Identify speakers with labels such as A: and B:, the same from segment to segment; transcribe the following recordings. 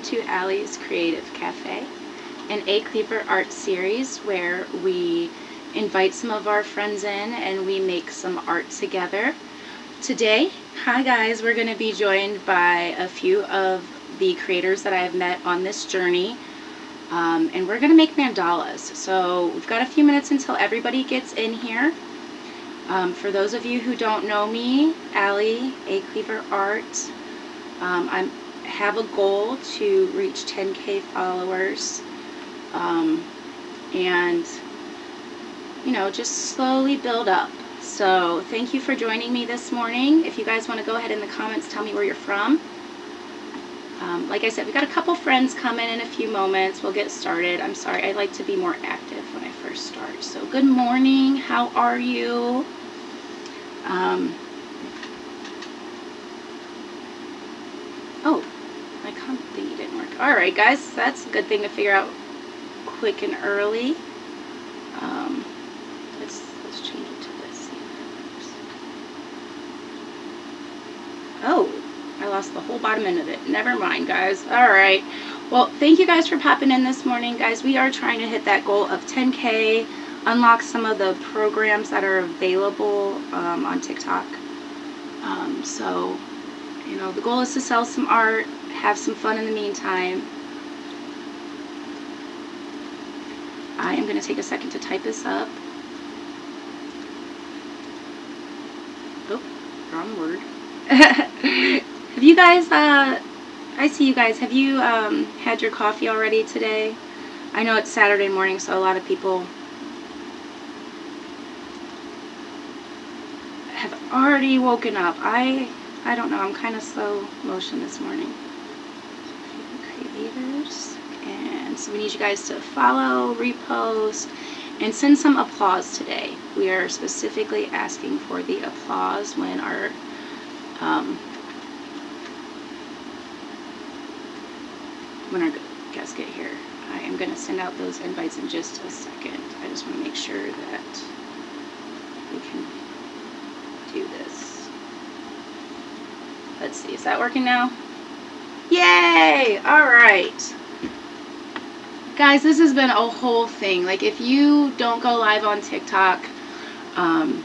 A: to Allie's Creative Cafe, an A-Cleaver art series where we invite some of our friends in and we make some art together. Today, hi guys, we're going to be joined by a few of the creators that I have met on this journey, and we're going to make mandalas. So we've got a few minutes until everybody gets in here. For those of you who don't know me, Allie, A-Cleaver Art, I have a goal to reach 10K followers, and you know, just slowly build up. So thank you for joining me this morning. If you guys want to go ahead in the comments, tell me where you're from. Like I said, we got a couple friends coming in a few moments. We'll get started. I'm sorry, I like to be more active when I first start. So good morning, how are you? Oh, my comment thingy didn't work. Alright guys, that's a good thing to figure out quick and early. Let's change it to this. Oh, I lost the whole bottom end of it. Never mind, guys. Alright. Well, thank you guys for popping in this morning, guys. We are trying to hit that goal of 10K, unlock some of the programs that are available on TikTok. So, you know, the goal is to sell some art, have some fun in the meantime. I am going to take a second to type this up. Oh, wrong word. Have you guys, I see you guys, have you had your coffee already today? I know it's Saturday morning, so a lot of people have already woken up. I don't know, I'm kind of slow motion this morning. Creators, and so we need you guys to follow, repost, and send some applause today. We are specifically asking for the applause when our guests get here. I am going to send out those invites in just a second. I just want to make sure that we can do this. Let's see, is that working now? Yay! Alright. Guys, this has been a whole thing. Like, if you don't go live on TikTok, I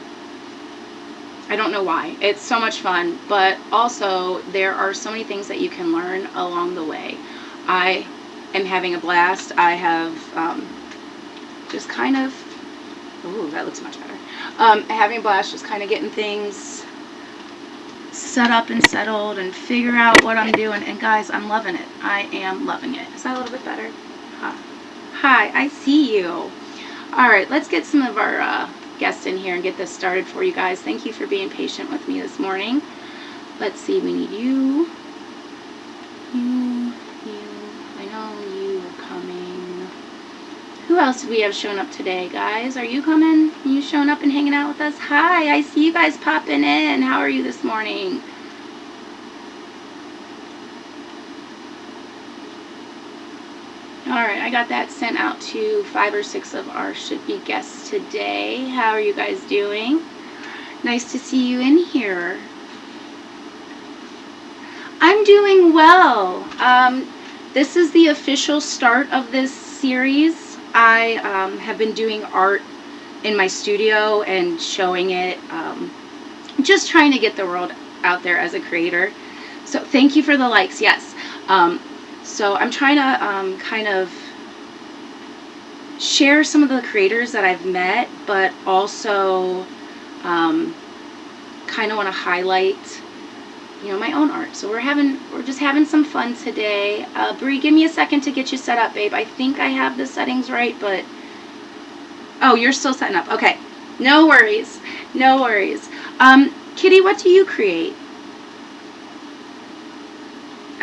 A: don't know why. It's so much fun, but also there are so many things that you can learn along the way. I am having a blast. I have just kind of, ooh, that looks much better. Having a blast, just kind of getting things set up and settled and figure out what I'm doing. And guys, I'm loving it. I am loving it. Is that a little bit better? Hi, I see you. All right, let's get some of our guests in here and get this started for you guys. Thank you for being patient with me this morning. Let's see, we need you. I know you are coming. Who else do we have showing up today, guys? Are you coming? Are you showing up and hanging out with us? Hi, I see you guys popping in. How are you this morning? Alright, I got that sent out to 5 or 6 of our should-be guests today. How are you guys doing? Nice to see you in here. I'm doing well. This is the official start of this series. I have been doing art in my studio and showing it, just trying to get the world out there as a creator. So thank you for the likes, yes. So I'm trying to kind of share some of the creators that I've met, but also kind of want to highlight, you know, my own art. So we're just having some fun today. Bree, give me a second to get you set up, babe. I think I have the settings right, but oh, you're still setting up. Okay, no worries, no worries. Kitty, what do you create?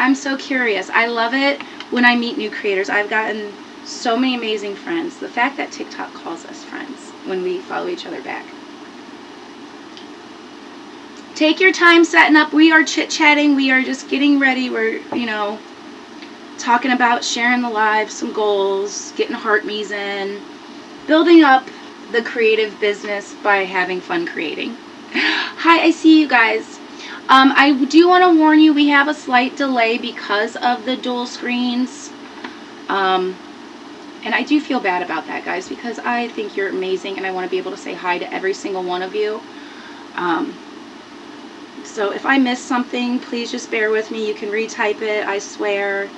A: I'm so curious. I love it when I meet new creators. I've gotten so many amazing friends. The fact that TikTok calls us friends when we follow each other back. Take your time setting up. We are chit-chatting. We are just getting ready. We're, you know, talking about sharing the live, some goals, getting heart me's in, building up the creative business by having fun creating. Hi, I see you guys. I do want to warn you, we have a slight delay because of the dual screens. And I do feel bad about that, guys, because I think you're amazing and I want to be able to say hi to every single one of you. So if I miss something, please just bear with me. You can retype it, I swear.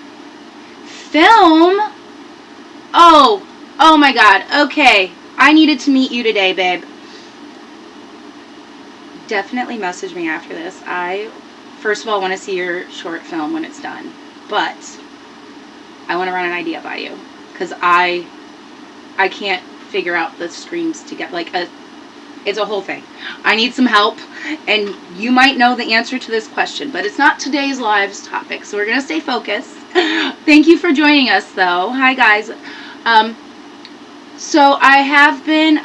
A: Film? Oh my God. Okay. I needed to meet you today, babe. Definitely message me after this. I, first of all, want to see your short film when it's done. But I want to run an idea by you. Because I can't figure out the screens to get, like, it's a whole thing. I need some help, and you might know the answer to this question, but it's not today's live's topic, so we're going to stay focused. Thank you for joining us, though. Hi, guys. So I have been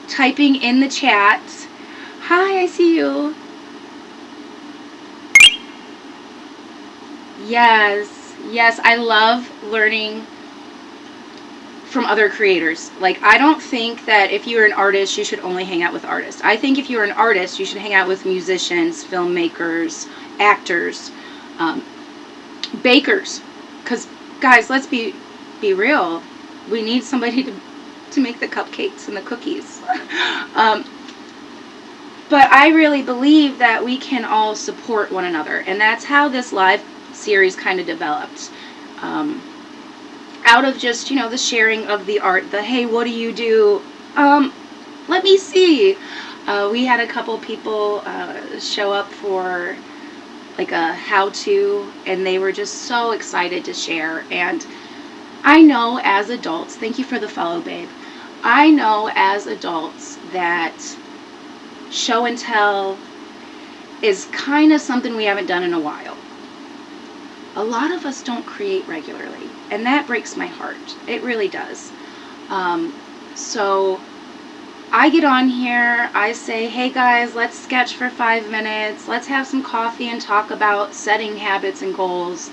A: typing in the chat. Hi, I see you. Yes, I love learning from other creators. Like, I don't think that if you're an artist, you should only hang out with artists. I think if you're an artist, you should hang out with musicians, filmmakers, actors, bakers. Because, guys, let's be real. We need somebody to make the cupcakes and the cookies. But I really believe that we can all support one another. And that's how this live series kind of developed. Out of just, the sharing of the art, the, hey, what do you do? Let me see. We had a couple people show up for like a how-to, and they were just so excited to share. And I know as adults, thank you for the follow, babe. I know as adults that show and tell is kind of something we haven't done in a while. A lot of us don't create regularly, and that breaks my heart. It really does. So I get on here, I say, hey guys, let's sketch for 5 minutes, let's have some coffee and talk about setting habits and goals.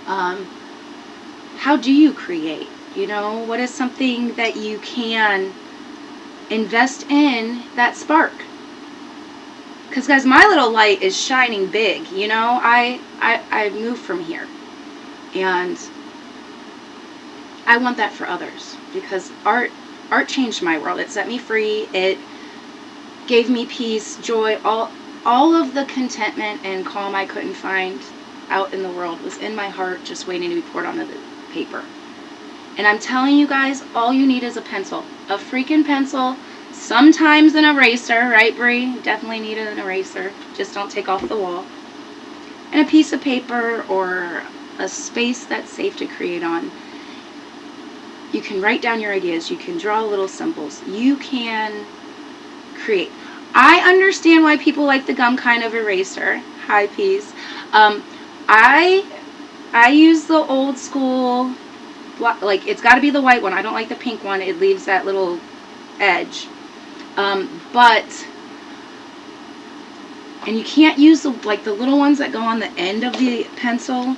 A: How do you create? What is something that you can invest in that spark? Because, guys, my little light is shining big, I moved from here. And I want that for others. Because art changed my world. It set me free. It gave me peace, joy. All of the contentment and calm I couldn't find out in the world was in my heart, just waiting to be poured onto the paper. And I'm telling you guys, all you need is a pencil. A freaking pencil. Sometimes an eraser, right, Brie? Definitely need an eraser. Just don't take off the wall. And a piece of paper or a space that's safe to create on. You can write down your ideas. You can draw little symbols. You can create. I understand why people like the gum kind of eraser. Hi, peas. I use the old school, like, it's got to be the white one. I don't like the pink one. It leaves that little edge. But, and you can't use the little ones that go on the end of the pencil.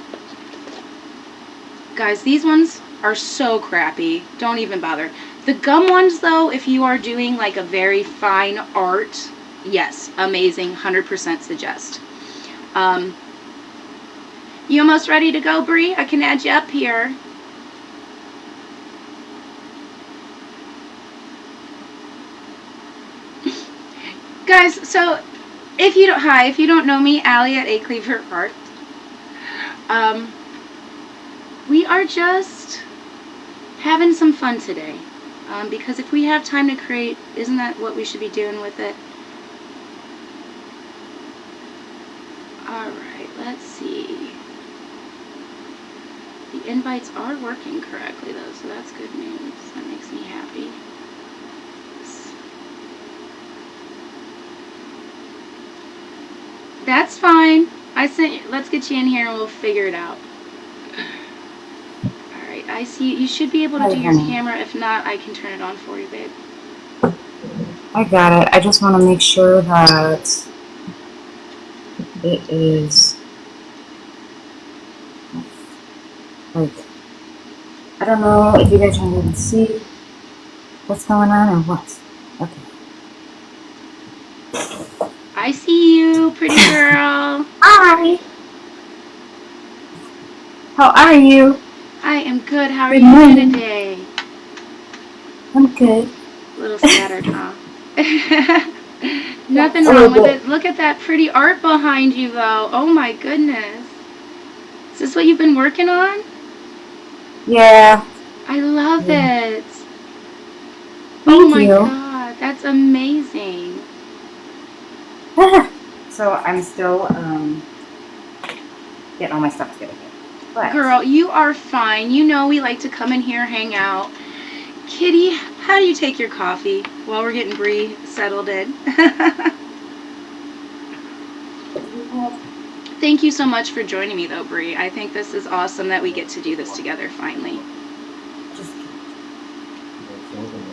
A: Guys, these ones are so crappy. Don't even bother. The gum ones, though, if you are doing like a very fine art, yes, amazing, 100% suggest. You almost ready to go, Brie? I can add you up here. Guys, so if you don't know me, Allie at A Cleaver Art. We are just having some fun today. Because if we have time to create, isn't that what we should be doing with it? Alright, let's see. The invites are working correctly though, so that's good news. That makes me happy. That's fine. Let's get you in here and we'll figure it out. Alright, I see you should be able to do your camera. If not, I can turn it on for you, babe.
B: I got it. I just want to make sure that it is like, I don't know if you guys can even see what's going on or what. Okay.
A: I I see you, pretty girl.
B: Hi. How are you?
A: I am good. How are
B: Good
A: you
B: morning.
A: doing today?
B: I'm good.
A: A little scattered, huh? Nothing
B: A
A: wrong
B: little
A: with
B: bit.
A: it. Look at that pretty art behind you, though. Oh my goodness. Is this what you've been working on?
B: Yeah.
A: I love it.
B: Thank
A: Oh my
B: you.
A: god, that's amazing.
B: So I'm still getting all my stuff together. But
A: Girl, you are fine. You know we like to come in here, hang out. Kitty, how do you take your coffee while we're getting Bree settled in? Thank you so much for joining me, though, Bree. I think this is awesome that we get to do this together finally.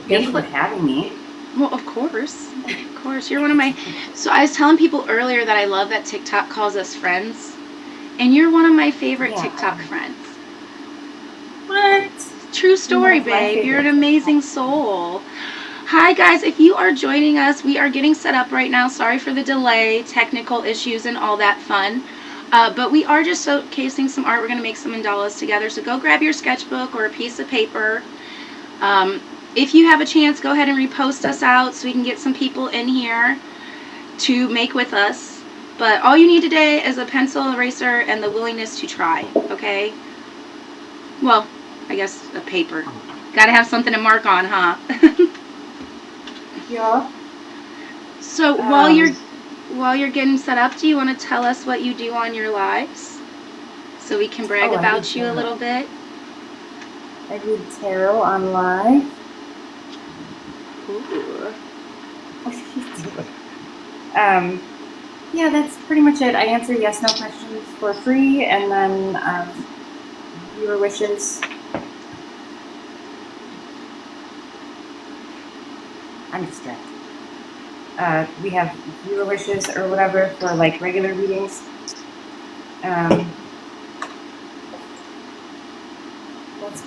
B: Thank you for having me.
A: Well, of course. Of course. You're one of my... So I was telling people earlier that I love that TikTok calls us friends. And you're one of my favorite TikTok friends.
B: What?
A: True story, babe. You're an amazing soul. Hi, guys. If you are joining us, we are getting set up right now. Sorry for the delay, technical issues, and all that fun. But we are just showcasing some art. We're going to make some mandalas together. So go grab your sketchbook or a piece of paper. If you have a chance, go ahead and repost us out so we can get some people in here to make with us. But all you need today is a pencil, eraser, and the willingness to try, okay? Well, I guess a paper. Gotta have something to mark on, huh?
B: Yeah.
A: So while you're getting set up, do you want to tell us what you do on your lives? So we can brag about you a little bit?
B: I read tarot on live.
A: Ooh.
B: Yeah, that's pretty much it. I answer yes, no questions for free, and then viewer wishes. I'm distracted. We have viewer wishes or whatever for like regular readings. That's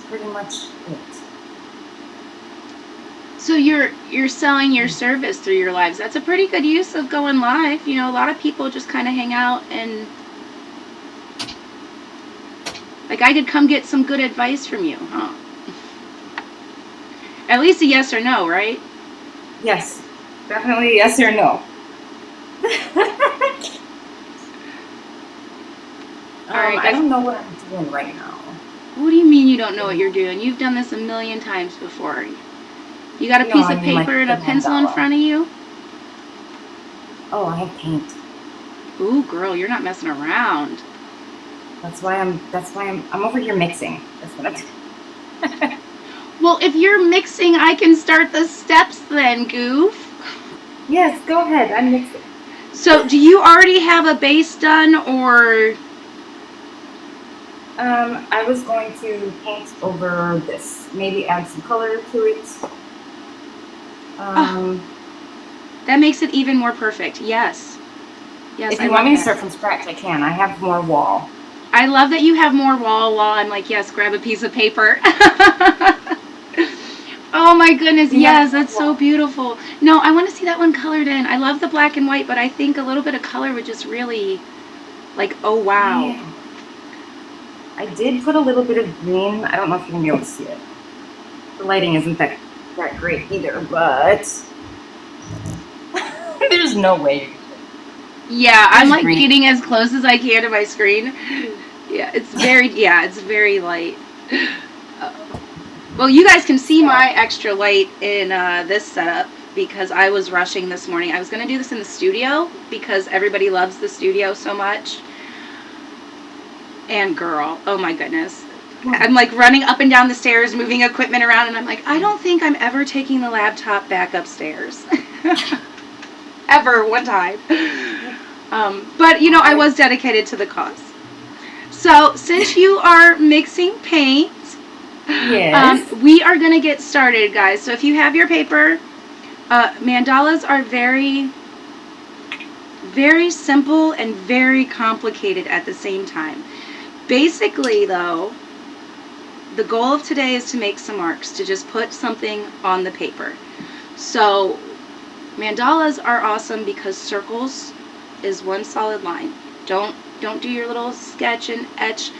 B: pretty much it.
A: So you're selling your service through your lives. That's a pretty good use of going live. You know, a lot of people just kind of hang out and like I could come get some good advice from you, huh? At least a yes or no, right?
B: Yes, definitely yes or no.
A: All right,
B: I don't know what I'm doing right now.
A: What do you mean you don't know what you're doing? You've done this a million times before. You got a piece of paper and a pencil in front of you?
B: Oh, I have paint.
A: Ooh, girl, you're not messing around.
B: That's why I'm over here mixing. That's what I'm doing.
A: Well, if you're mixing, I can start the steps then, goof.
B: Yes, go ahead. I'm mixing.
A: So, do you already have a base done, or?
B: I was going to paint over this. Maybe add some color to it.
A: That makes it even more perfect. Yes. Yes.
B: If you want me to start from scratch, I can. I have more wall. I
A: love that you have more wall while I'm like, yes, grab a piece of paper. Oh my goodness, yes, that's so beautiful. No, I want to see that one colored in. I love the black and white, but I think a little bit of color would just really, like, oh wow.
B: Yeah. I did put a little bit of green. I don't know if you're going to be able to see it. The lighting isn't that great either, but there's no way.
A: Yeah, I'm like getting as close as I can to my screen. Yeah, it's very light. Well, you guys can see my extra light in this setup because I was rushing this morning. I was going to do this in the studio because everybody loves the studio so much. And girl, oh my goodness. I'm like running up and down the stairs, moving equipment around, and I'm like, I don't think I'm ever taking the laptop back upstairs. Ever, one time. But, you know, I was dedicated to the cause. So, since you are mixing paint,
B: yes.
A: We are going to get started, guys. So, if you have your paper, mandalas are very, very simple and very complicated at the same time. Basically, though, the goal of today is to make some marks, to just put something on the paper. So, Mandalas are awesome because circles is one solid line. Don't do your little sketch and etch.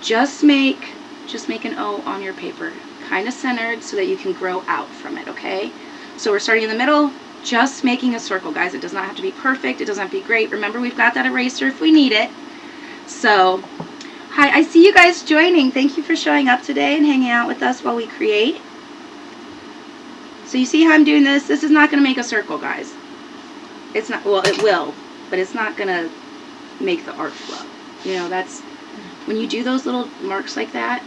A: Just make an O on your paper, kind of centered so that you can grow out from it, okay? So we're starting in the middle, just making a circle, guys. It does not have to be perfect. It doesn't have to be great. Remember, we've got that eraser if we need it. So, hi, I see you guys joining. Thank you for showing up today and hanging out with us while we create. So you see how I'm doing this? This is not going to make a circle, guys. It's not, well, it will, but it's not going to make the art flow. You know, that's, when you do those little marks like that,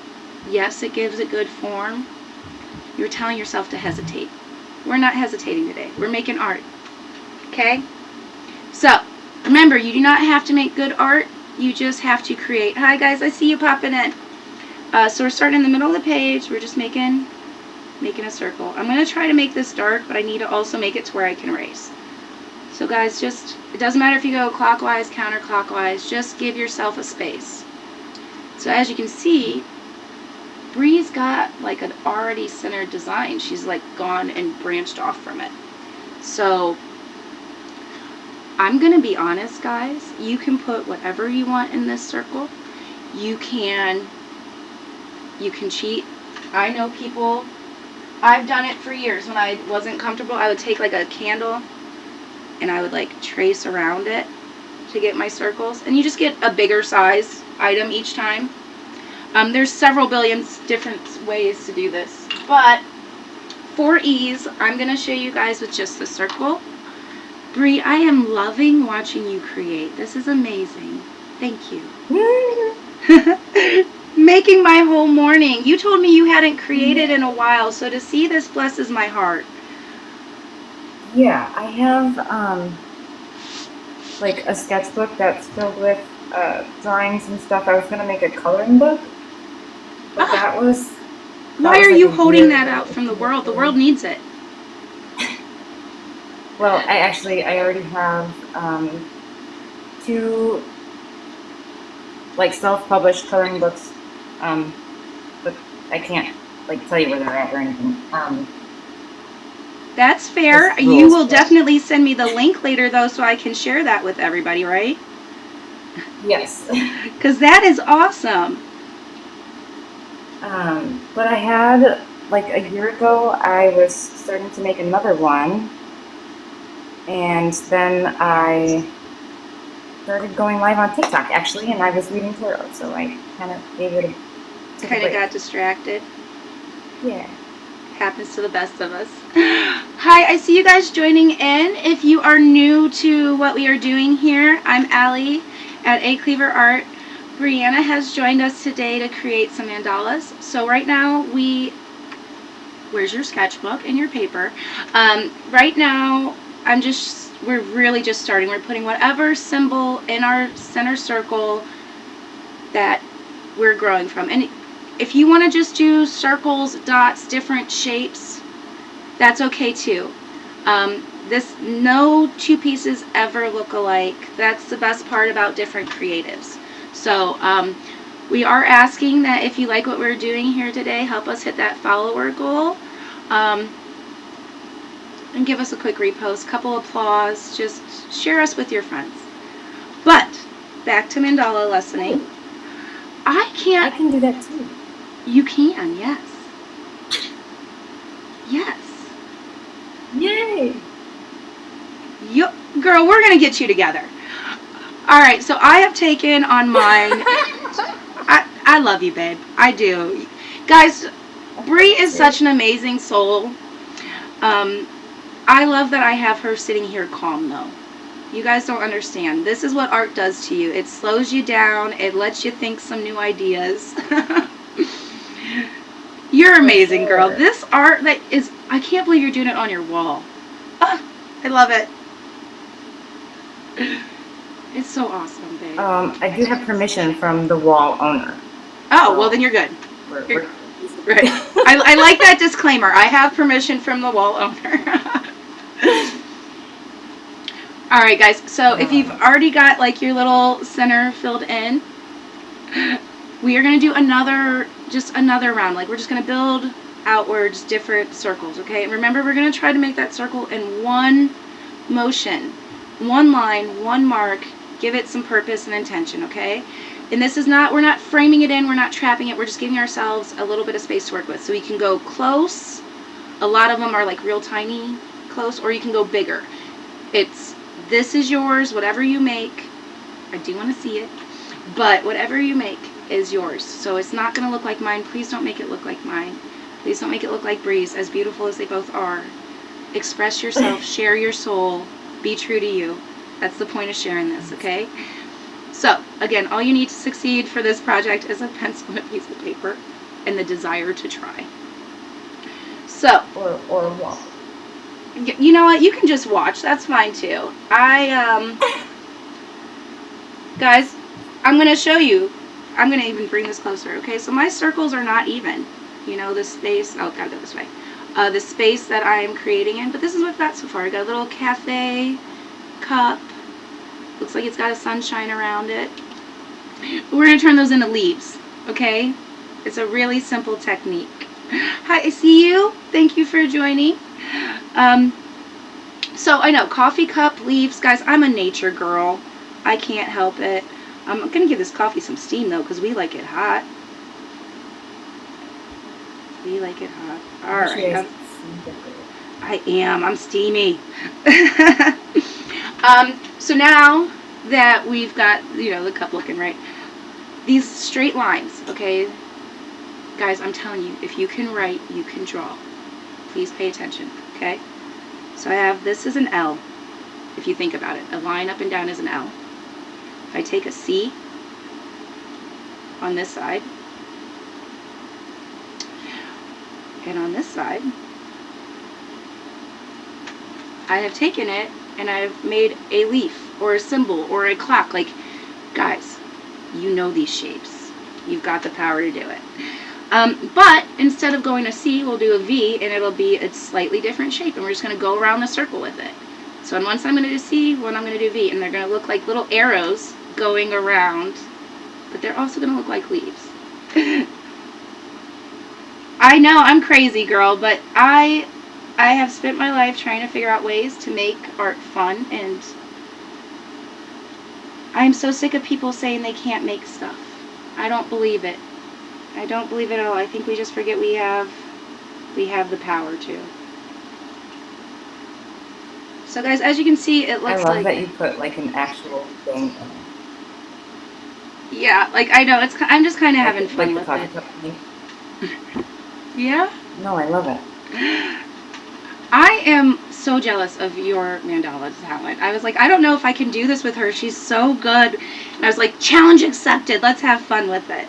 A: yes, it gives a good form. You're telling yourself to hesitate. We're not hesitating today. We're making art. Okay? So, remember, you do not have to make good art. You just have to create. Hi, guys. I see you popping in. So we're starting in the middle of the page. We're just making a circle. I'm going to try to make this dark, but I need to also make it to where I can erase. So, guys, just, it doesn't matter if you go clockwise, counterclockwise. Just give yourself a space. So, as you can see, Bree's got like an already centered design. She's like gone and branched off from it. So I'm gonna be honest, guys. You can put whatever you want in this circle. You can cheat. I know people, I've done it for years. When I wasn't comfortable, I would take like a candle and I would like trace around it to get my circles. And you just get a bigger size item each time. There's several billion different ways to do this, but for ease, I'm going to show you guys with just the circle. Bree, I am loving watching you create. This is amazing. Thank you. Making my whole morning. You told me you hadn't created in a while, so to see this blesses my heart.
B: Yeah, I have like a sketchbook that's filled with drawings and stuff. I was going to make a coloring book. But that was
A: Why are you holding that out from the world? The world needs it.
B: Well, I already have 2 like self-published coloring books, but I can't like tell you where they're at or anything.
A: That's fair. You will definitely send me the link later, though, so I can share that with everybody, right?
B: Yes.
A: Because that is awesome.
B: But I had, like a year ago, I was starting to make another one, and then I started going live on TikTok, actually, and I was reading tarot, so I kind of gave it a
A: Kind of got distracted.
B: Yeah.
A: Happens to the best of us. Hi, I see you guys joining in. If you are new to what we are doing here, I'm Allie at A Cleaver Art. Brianna has joined us today to create some mandalas. So right now where's your sketchbook and your paper? Right now we're really just starting. We're putting whatever symbol in our center circle that we're growing from. And if you want to just do circles, dots, different shapes, that's okay too. No 2 pieces ever look alike. That's the best part about different creatives. So we are asking that if you like what we're doing here today, help us hit that follower goal. And give us a quick repost, couple applause, just share us with your friends. But back to mandala lessoning. I can
B: do that too.
A: You can, yes. Yes.
B: Yay!
A: Girl, we're gonna get you together. All right, so I have taken on mine. I love you, babe. I do. Guys, Bree is such an amazing soul. I love that I have her sitting here calm, though. You guys don't understand. This is what art does to you. It slows you down. It lets you think some new ideas. You're amazing, girl. This art I can't believe you're doing it on your wall. I love it. It's so awesome, babe.
B: I do have permission from the wall owner.
A: Oh, well then you're good. Right. I like that disclaimer. I have permission from the wall owner. Alright guys, so if you've already got like your little center filled in, we are going to do another round. Like we're just going to build outwards different circles, okay? Remember, we're going to try to make that circle in one motion. One line, one mark. Give it some purpose and intention, okay? And this is not, we're not framing it in, we're not trapping it, we're just giving ourselves a little bit of space to work with. So you can go close. A lot of them are like real tiny close, or you can go bigger. This is yours, whatever you make. I do want to see it. But whatever you make is yours. So it's not going to look like mine. Please don't make it look like mine. Please don't make it look like Bree's, as beautiful as they both are. Express yourself, share your soul, be true to you. That's the point of sharing this, okay? So, again, all you need to succeed for this project is a pencil and a piece of paper and the desire to try. So,
B: or walk.
A: You know what? You can just watch. That's fine too. Guys, I'm going to show you. I'm going to even bring this closer, okay? So my circles are not even. You know, the space. Oh, gotta go this way. The space that I am creating in. But this is what I've got so far. I got a little Café cup. Looks like it's got a sunshine around it. But we're going to turn those into leaves, okay? It's a really simple technique. Hi, I see you. Thank you for joining. So I know, coffee cup, leaves. Guys, I'm a nature girl. I can't help it. I'm going to give this coffee some steam, though, because we like it hot. We like it hot. All right. I am. I'm steamy. So now that we've got, you know, the cup looking right, these straight lines, okay? Guys, I'm telling you, if you can write, you can draw. Please pay attention, okay? So I have, this is an L, if you think about it. A line up and down is an L. If I take a C on this side, and on this side, I have taken it and I've made a leaf or a symbol or a clock. Like, guys, you know these shapes. You've got the power to do it. But instead of going to C, we'll do a V, and it'll be a slightly different shape, and we're just going to go around the circle with it. So on one side I'm going to do C, one I'm going to do V, and they're going to look like little arrows going around, but they're also going to look like leaves. I know, I'm crazy, girl, but I have spent my life trying to figure out ways to make art fun, and I'm so sick of people saying they can't make stuff. I don't believe it. I don't believe it at all. I think we just forget we have the power to. So guys, as you can see, it looks like...
B: I love that you put like an actual thing in it.
A: Yeah, like I know, I'm just kind of having fun with it. Yeah?
B: No, I love it.
A: I am so jealous of your mandala talent. I was like, I don't know if I can do this with her. She's so good. And I was like, challenge accepted. Let's have fun with it.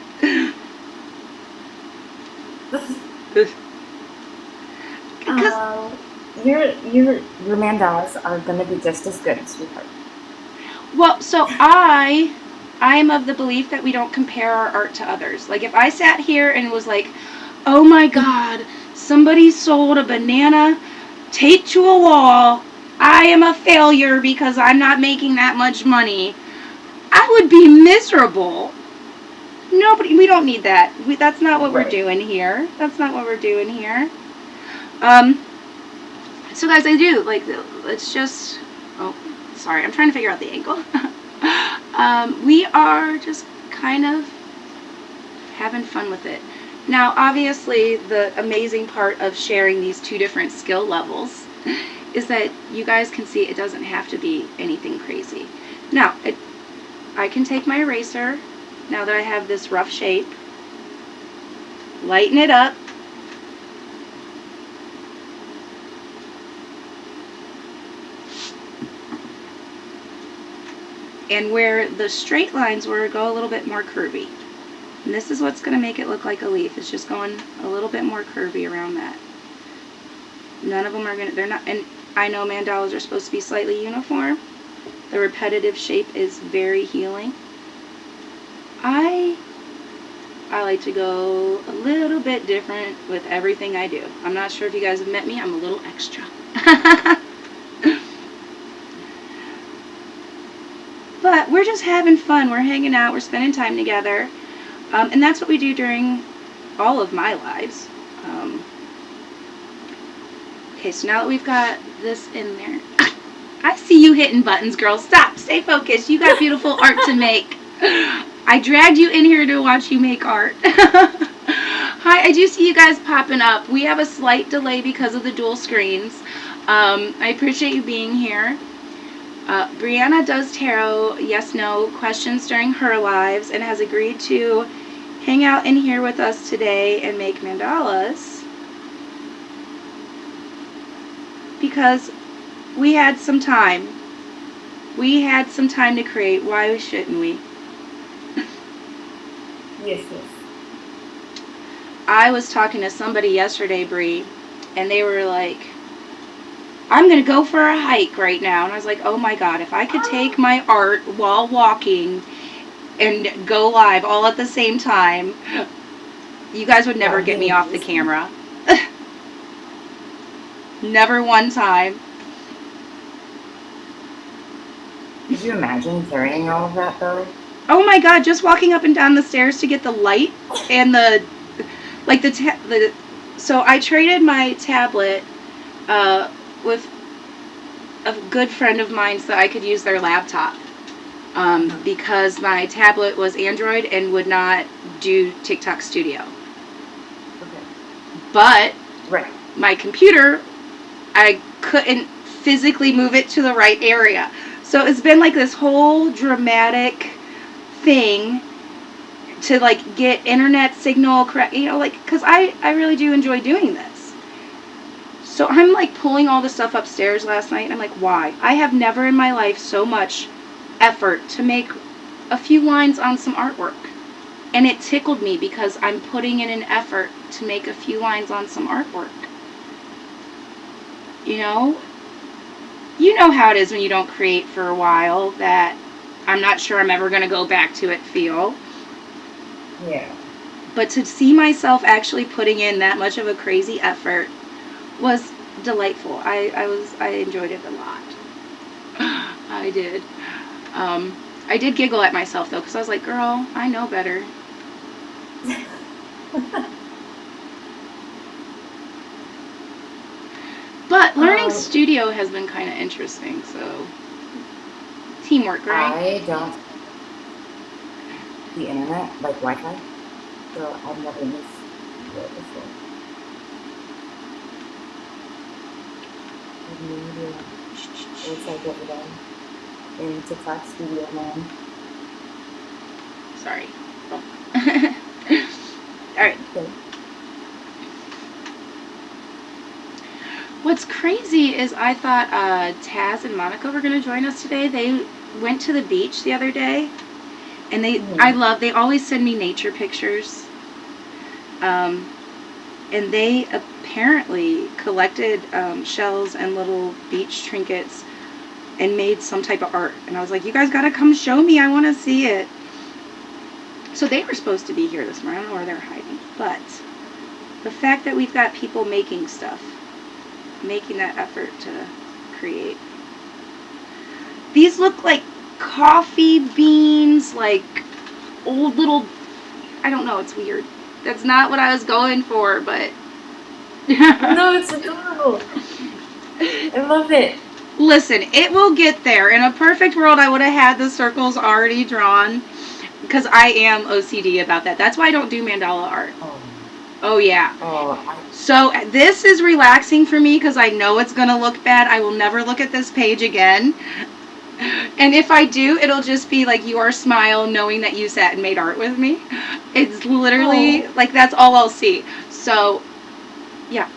B: Your mandalas are going to be just as good, sweetheart.
A: Well, so I am of the belief that we don't compare our art to others. Like, if I sat here and was like, oh my God, somebody sold a banana taped to a wall, I am a failure because I'm not making that much money, I would be miserable. We don't need that. That's not what we're doing here. That's not what we're doing here. So guys, I do, like, let's just, oh, sorry, I'm trying to figure out the angle. We are just kind of having fun with it. Now, obviously, the amazing part of sharing these two different skill levels is that you guys can see it doesn't have to be anything crazy. Now, I can take my eraser, now that I have this rough shape, lighten it up, and where the straight lines were, go a little bit more curvy. And this is what's going to make it look like a leaf. It's just going a little bit more curvy around that. None of them are going to, they're not, and I know mandalas are supposed to be slightly uniform. The repetitive shape is very healing. I like to go a little bit different with everything I do. I'm not sure if you guys have met me. I'm a little extra. But we're just having fun. We're hanging out. We're spending time together. And that's what we do during all of my lives. Okay, so now that we've got this in there, I see you hitting buttons, girl. Stop. Stay focused. You got beautiful art to make. I dragged you in here to watch you make art. Hi, I do see you guys popping up. We have a slight delay because of the dual screens. I appreciate you being here. Brianna does tarot, yes, no questions during her lives and has agreed to hang out in here with us today and make mandalas because we had some time. We had some time to create. Why shouldn't we?
B: Yes.
A: I was talking to somebody yesterday, Bri, and they were like, I'm going to go for a hike right now. And I was like, oh my God, if I could take my art while walking and go live all at the same time, you guys would never get me off the camera. Never one time.
B: Could you imagine carrying all of that, though?
A: Oh my God, just walking up and down the stairs to get the light and so I traded my tablet with a good friend of mine so I could use their laptop because my tablet was Android and would not do TikTok Studio.
B: Okay.
A: But
B: right.
A: My computer, I couldn't physically move it to the right area. So it's been like this whole dramatic thing to like get internet signal correct, because I really do enjoy doing this. So I'm like pulling all the stuff upstairs last night and I'm like, why? I have never in my life so much effort to make a few lines on some artwork. And it tickled me because I'm putting in an effort to make a few lines on some artwork. You know how it is when you don't create for a while, that I'm not sure I'm ever going to go back to it feel.
B: Yeah.
A: But to see myself actually putting in that much of a crazy effort was delightful. I enjoyed it a lot. I did. I did giggle at myself though, because I was like, girl, I know better. But learning studio has been kind of interesting, so teamwork, right?
B: I don't the internet, like Wi-Fi, so I've never used it before. I have no idea what it's like over there in TikTok Studio land.
A: Sorry. Oh. Alright.
B: Okay.
A: What's crazy is I thought Taz and Monica were going to join us today. They went to the beach the other day. And they always send me nature pictures. And they apparently collected shells and little beach trinkets and made some type of art. And I was like, you guys got to come show me. I want to see it. So they were supposed to be here this morning. I don't know where they're hiding. But the fact that we've got people making stuff, making that effort to create. These look like coffee beans, like old little, I don't know, it's weird. That's not what I was going for, but
B: no, it's adorable. I love it.
A: Listen, it will get there. In a perfect world, I would have had the circles already drawn because I am OCD about that. That's why I don't do mandala art. Oh yeah. So this is relaxing for me because I know it's going to look bad. I will never look at this page again. And if I do, it'll just be like your smile knowing that you sat and made art with me. It's literally like that's all I'll see. So yeah,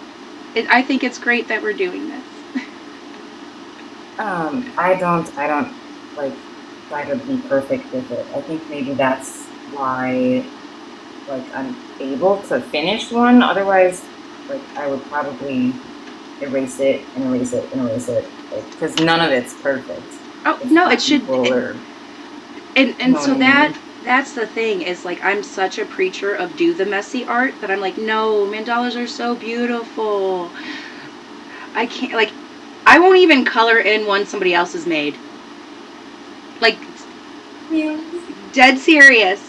A: I think it's great that we're doing this.
B: I don't like try to be perfect with it. I think maybe that's why like I'm able to finish one. Otherwise, like I would probably erase it and erase it and erase it, because none of it's perfect.
A: Oh no, it should. And so that's the thing is like I'm such a preacher of do the messy art that I'm like, no, mandalas are so beautiful. I can't, like, I won't even color in one somebody else has made. Like,
B: yeah. Dead
A: serious.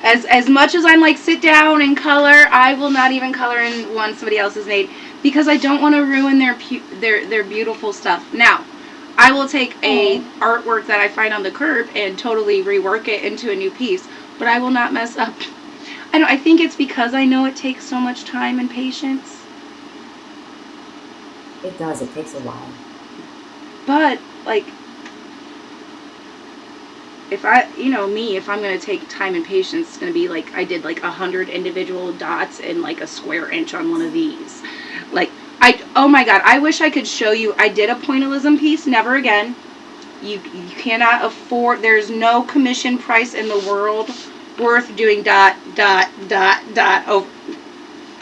A: As much as I'm like, sit down and color, I will not even color in one somebody else has made because I don't want to ruin their beautiful stuff. Now, I will take a artwork that I find on the curb and totally rework it into a new piece, but I will not mess up. I think it's because I know it takes so much time and patience.
B: It does. It takes a while.
A: But, like, if I'm going to take time and patience, it's going to be like I did like 100 individual dots in like a square inch on one of these. Like, oh my God, I wish I could show you. I did a pointillism piece. Never again. You cannot afford, there's no commission price in the world worth doing dot, dot, dot, dot. Oh,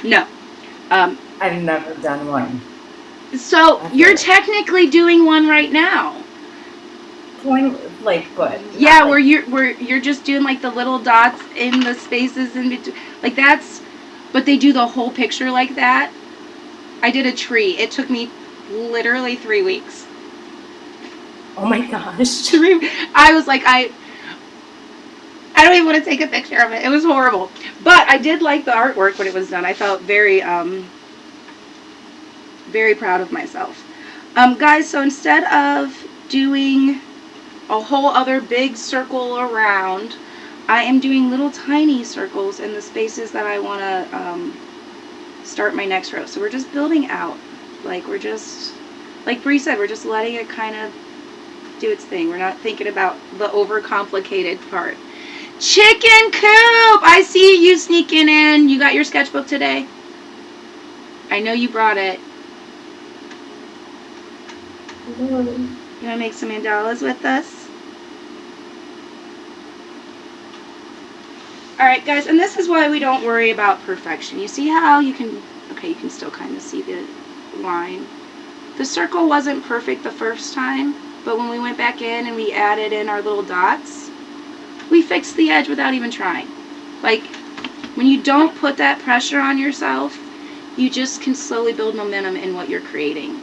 A: no.
B: I've never done one.
A: So you're technically doing one right now.
B: But
A: yeah, like, where you're just doing like the little dots in the spaces in between, like that's, but they do the whole picture like that. I did a tree. It took me literally 3 weeks.
B: Oh my gosh!
A: I was like, I don't even want to take a picture of it. It was horrible, but I did like the artwork when it was done. I felt very very proud of myself, guys. So instead of doing a whole other big circle around, I am doing little tiny circles in the spaces that I want to start my next row. So we're just building out, like we're just, like Bree said, we're just letting it kind of do its thing. We're not thinking about the overcomplicated part. Chicken Coupe, I see you sneaking in. You got your sketchbook today? I know you brought it. You want to make some mandalas with us? Alright guys, and this is why we don't worry about perfection. You see how you can, okay, you can still kind of see the line. The circle wasn't perfect the first time, but when we went back in and we added in our little dots, we fixed the edge without even trying. Like, when you don't put that pressure on yourself, you just can slowly build momentum in what you're creating.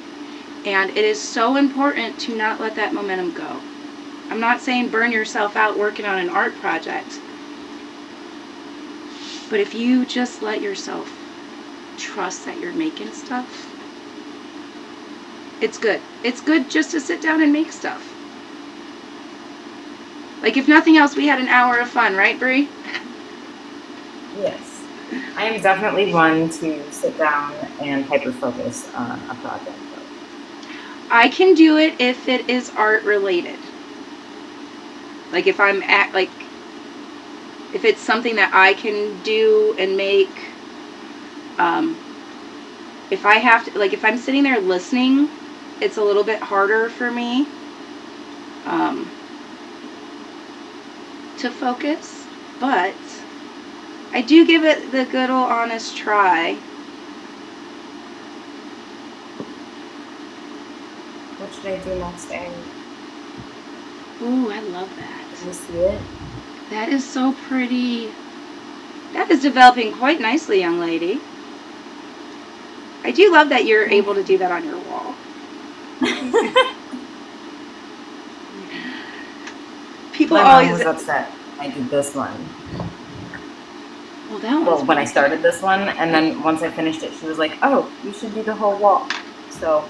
A: And it is so important to not let that momentum go. I'm not saying burn yourself out working on an art project, but if you just let yourself trust that you're making stuff, it's good. It's good just to sit down and make stuff. Like, if nothing else, we had an hour of fun, right, Bree?
B: Yes. I am definitely one to sit down and hyper-focus on a project.
A: I can do it if it is art related. Like, if I'm at, like, if it's something that I can do and make, if I have to, like, if I'm sitting there listening, it's a little bit harder for me to focus, but I do give it the good old honest try.
B: What should I do next, Allie?
A: Ooh, I love that.
B: Can you see it?
A: That is so pretty. That is developing quite nicely, young lady. I do love that you're able to do that on your wall. People always
B: was upset I did this one.
A: Well,
B: when I started this one, and then once I finished it, she was like, "Oh, you should do the whole wall." So,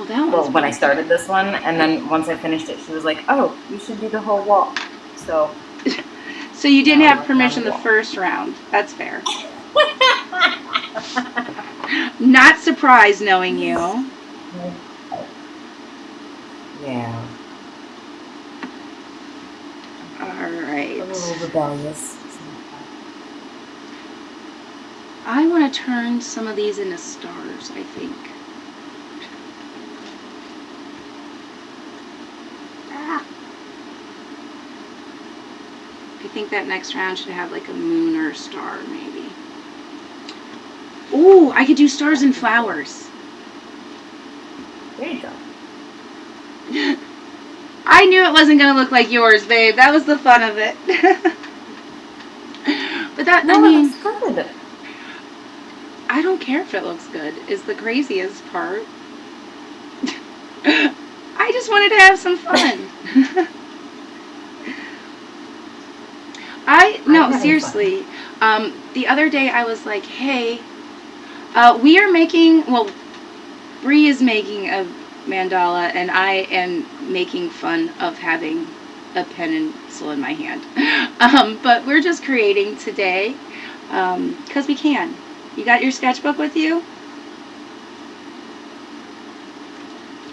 B: when I started this one, and then once I finished it, she was like, "Oh, you should do the whole wall." So,
A: so you didn't have permission the first round. That's fair. Not surprised knowing you.
B: Yeah.
A: Alright.
B: A little rebellious.
A: I want to turn some of these into stars, I think. I think that next round should have like a moon or a star, maybe. Ooh, I could do stars and flowers.
B: There you go.
A: I knew it wasn't going to look like yours, babe. That was the fun of it. But that,
B: no,
A: I mean,
B: it looks good.
A: I don't care if it looks good, is the craziest part. I just wanted to have some fun. No, seriously. The other day I was like, hey, we are making, well, Bree is making a mandala, and I am making fun of having a pen and pencil in my hand. But we're just creating today because we can. You got your sketchbook with you?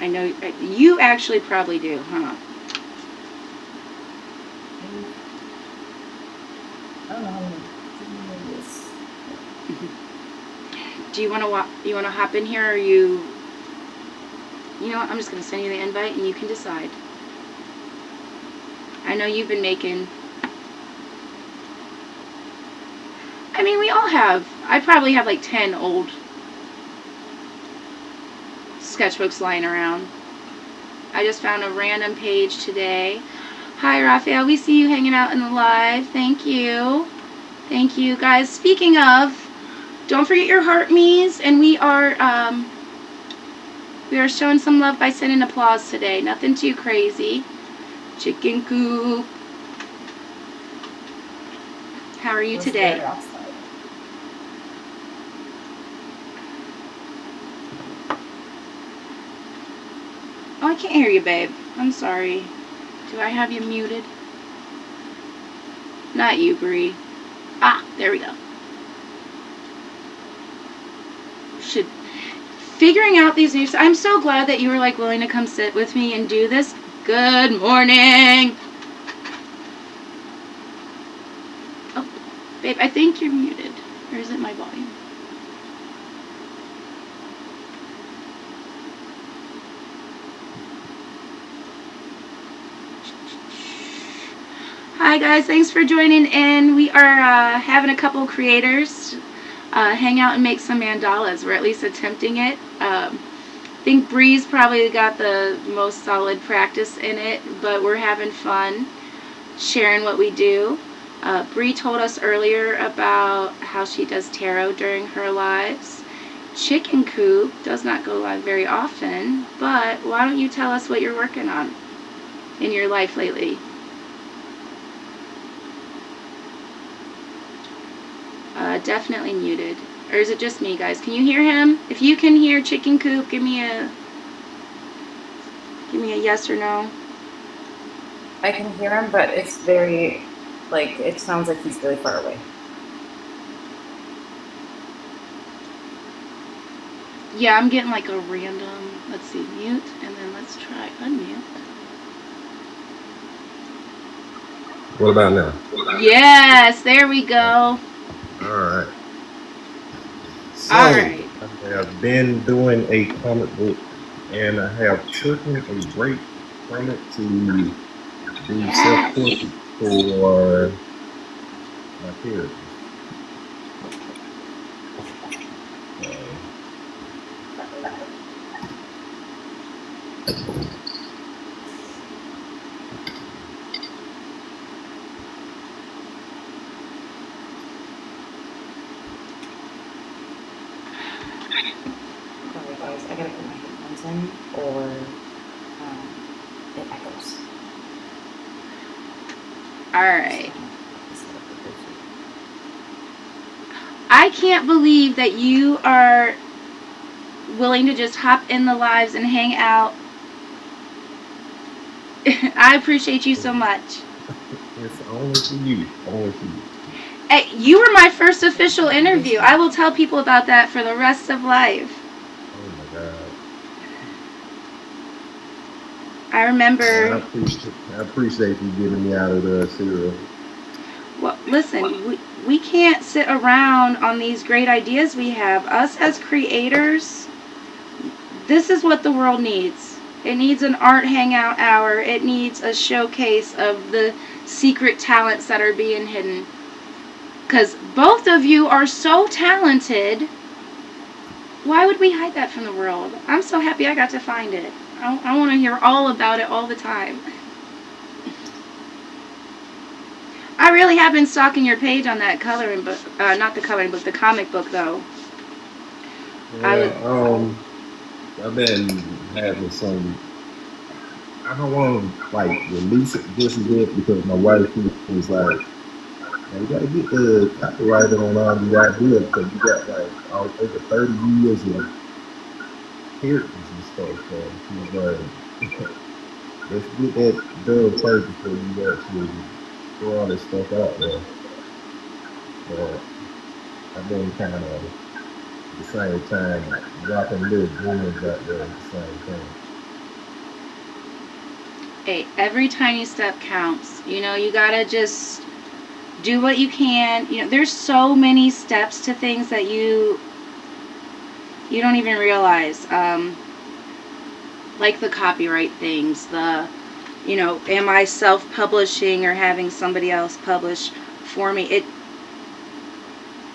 A: I know you actually probably do, huh?
B: I don't know how many this.
A: Do you want to hop in here, or you know what? I'm just going to send you the invite and you can decide. I know you've been making. I mean, we all have. I probably have like 10 old sketchbooks lying around. I just found a random page today. Hi, Raphael. We see you hanging out in the live. Thank you. Thank you, guys. Speaking of, don't forget your heart me's, and we are showing some love by sending applause today. Nothing too crazy. Chicken Coupe. How are you today? Oh, I can't hear you, babe. I'm sorry. Do I have you muted? Not you, Bree. Ah, there we go. Figuring out these new... I'm so glad that you were like willing to come sit with me and do this. Good morning. Oh, babe, I think you're muted. Or is it my volume? Hi guys, thanks for joining in. We are having a couple creators hang out and make some mandalas. We're at least attempting it. I think Bree's probably got the most solid practice in it, but we're having fun sharing what we do. Bree told us earlier about how she does tarot during her lives. Chicken Coupe does not go live very often, but why don't you tell us what you're working on in your life lately? Definitely muted. Or is it just me, guys? Can you hear him? If you can hear Chicken Coupe, give me a yes or no.
B: I can hear him, but it's very, like, it sounds like he's really far away.
A: Yeah, I'm getting like a random, let's see, mute, and then let's try unmute.
C: What about now?
A: Yes, there we go.
C: All right. So,
A: All right.
C: I have been doing a comic book, and I have taken a break from it to do self-portrait for my character.
B: Sorry guys, I gotta put my headphones in, or it echoes.
A: Alright. I can't believe that you are willing to just hop in the lives and hang out. I appreciate you so much.
C: It's only for you. Only for you.
A: Hey, you were my first official interview. I will tell people about that for the rest of life.
C: Oh my God.
A: I remember.
C: I appreciate you getting me out of the cereal.
A: Well, listen, we can't sit around on these great ideas we have. Us as creators, this is what the world needs. It needs an art hangout hour. It needs a showcase of the secret talents that are being hidden. Because both of you are so talented. Why would we hide that from the world? I'm so happy I got to find it. I want to hear all about it all the time. I really have been stalking your page on that coloring book. Not the coloring book, the comic book, though.
C: Yeah, I've been having some. I don't want to like release it just yet because my wife was like, "Man, you gotta get the copyright on all these ideas because you got like over 30 years of characters and stuff. So she was like, let's get that done first before you actually throw all this stuff out there. But I've been kind of at the same time dropping little gems out there at the same time.
A: Hey, every tiny step counts. You gotta just do what you can. There's so many steps to things that you don't even realize. Like the copyright things, am I self-publishing or having somebody else publish for me?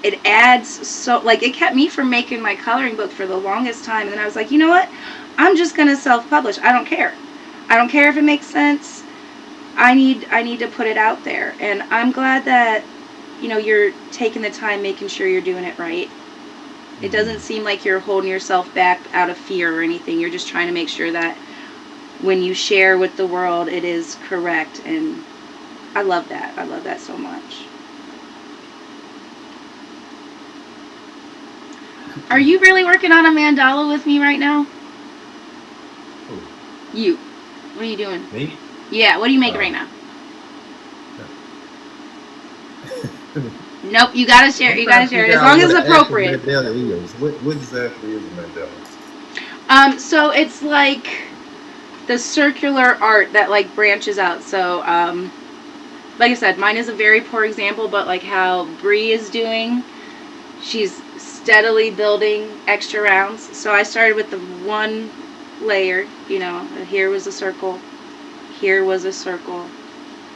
A: It adds so, like, it kept me from making my coloring book for the longest time, and then I was like, you know what? I'm just gonna self-publish. I don't care. I don't care if it makes sense. I need to put it out there, and I'm glad that you're taking the time, making sure you're doing it right. It doesn't seem like you're holding yourself back out of fear or anything. You're just trying to make sure that when you share with the world, it is correct, and I love that. I love that so much. Are you really working on a mandala with me right now?
C: Who?
A: You. What are you doing?
C: Me?
A: Yeah, what are you making right now? Nope, you gotta share. You gotta share it as long as it's appropriate.
C: Mandela is. What exactly is a mandala?
A: So it's like the circular art that like branches out. So, like I said, mine is a very poor example, but like how Bree is doing, she's steadily building extra rounds. So I started with the one layer. Here was a circle, here was a circle,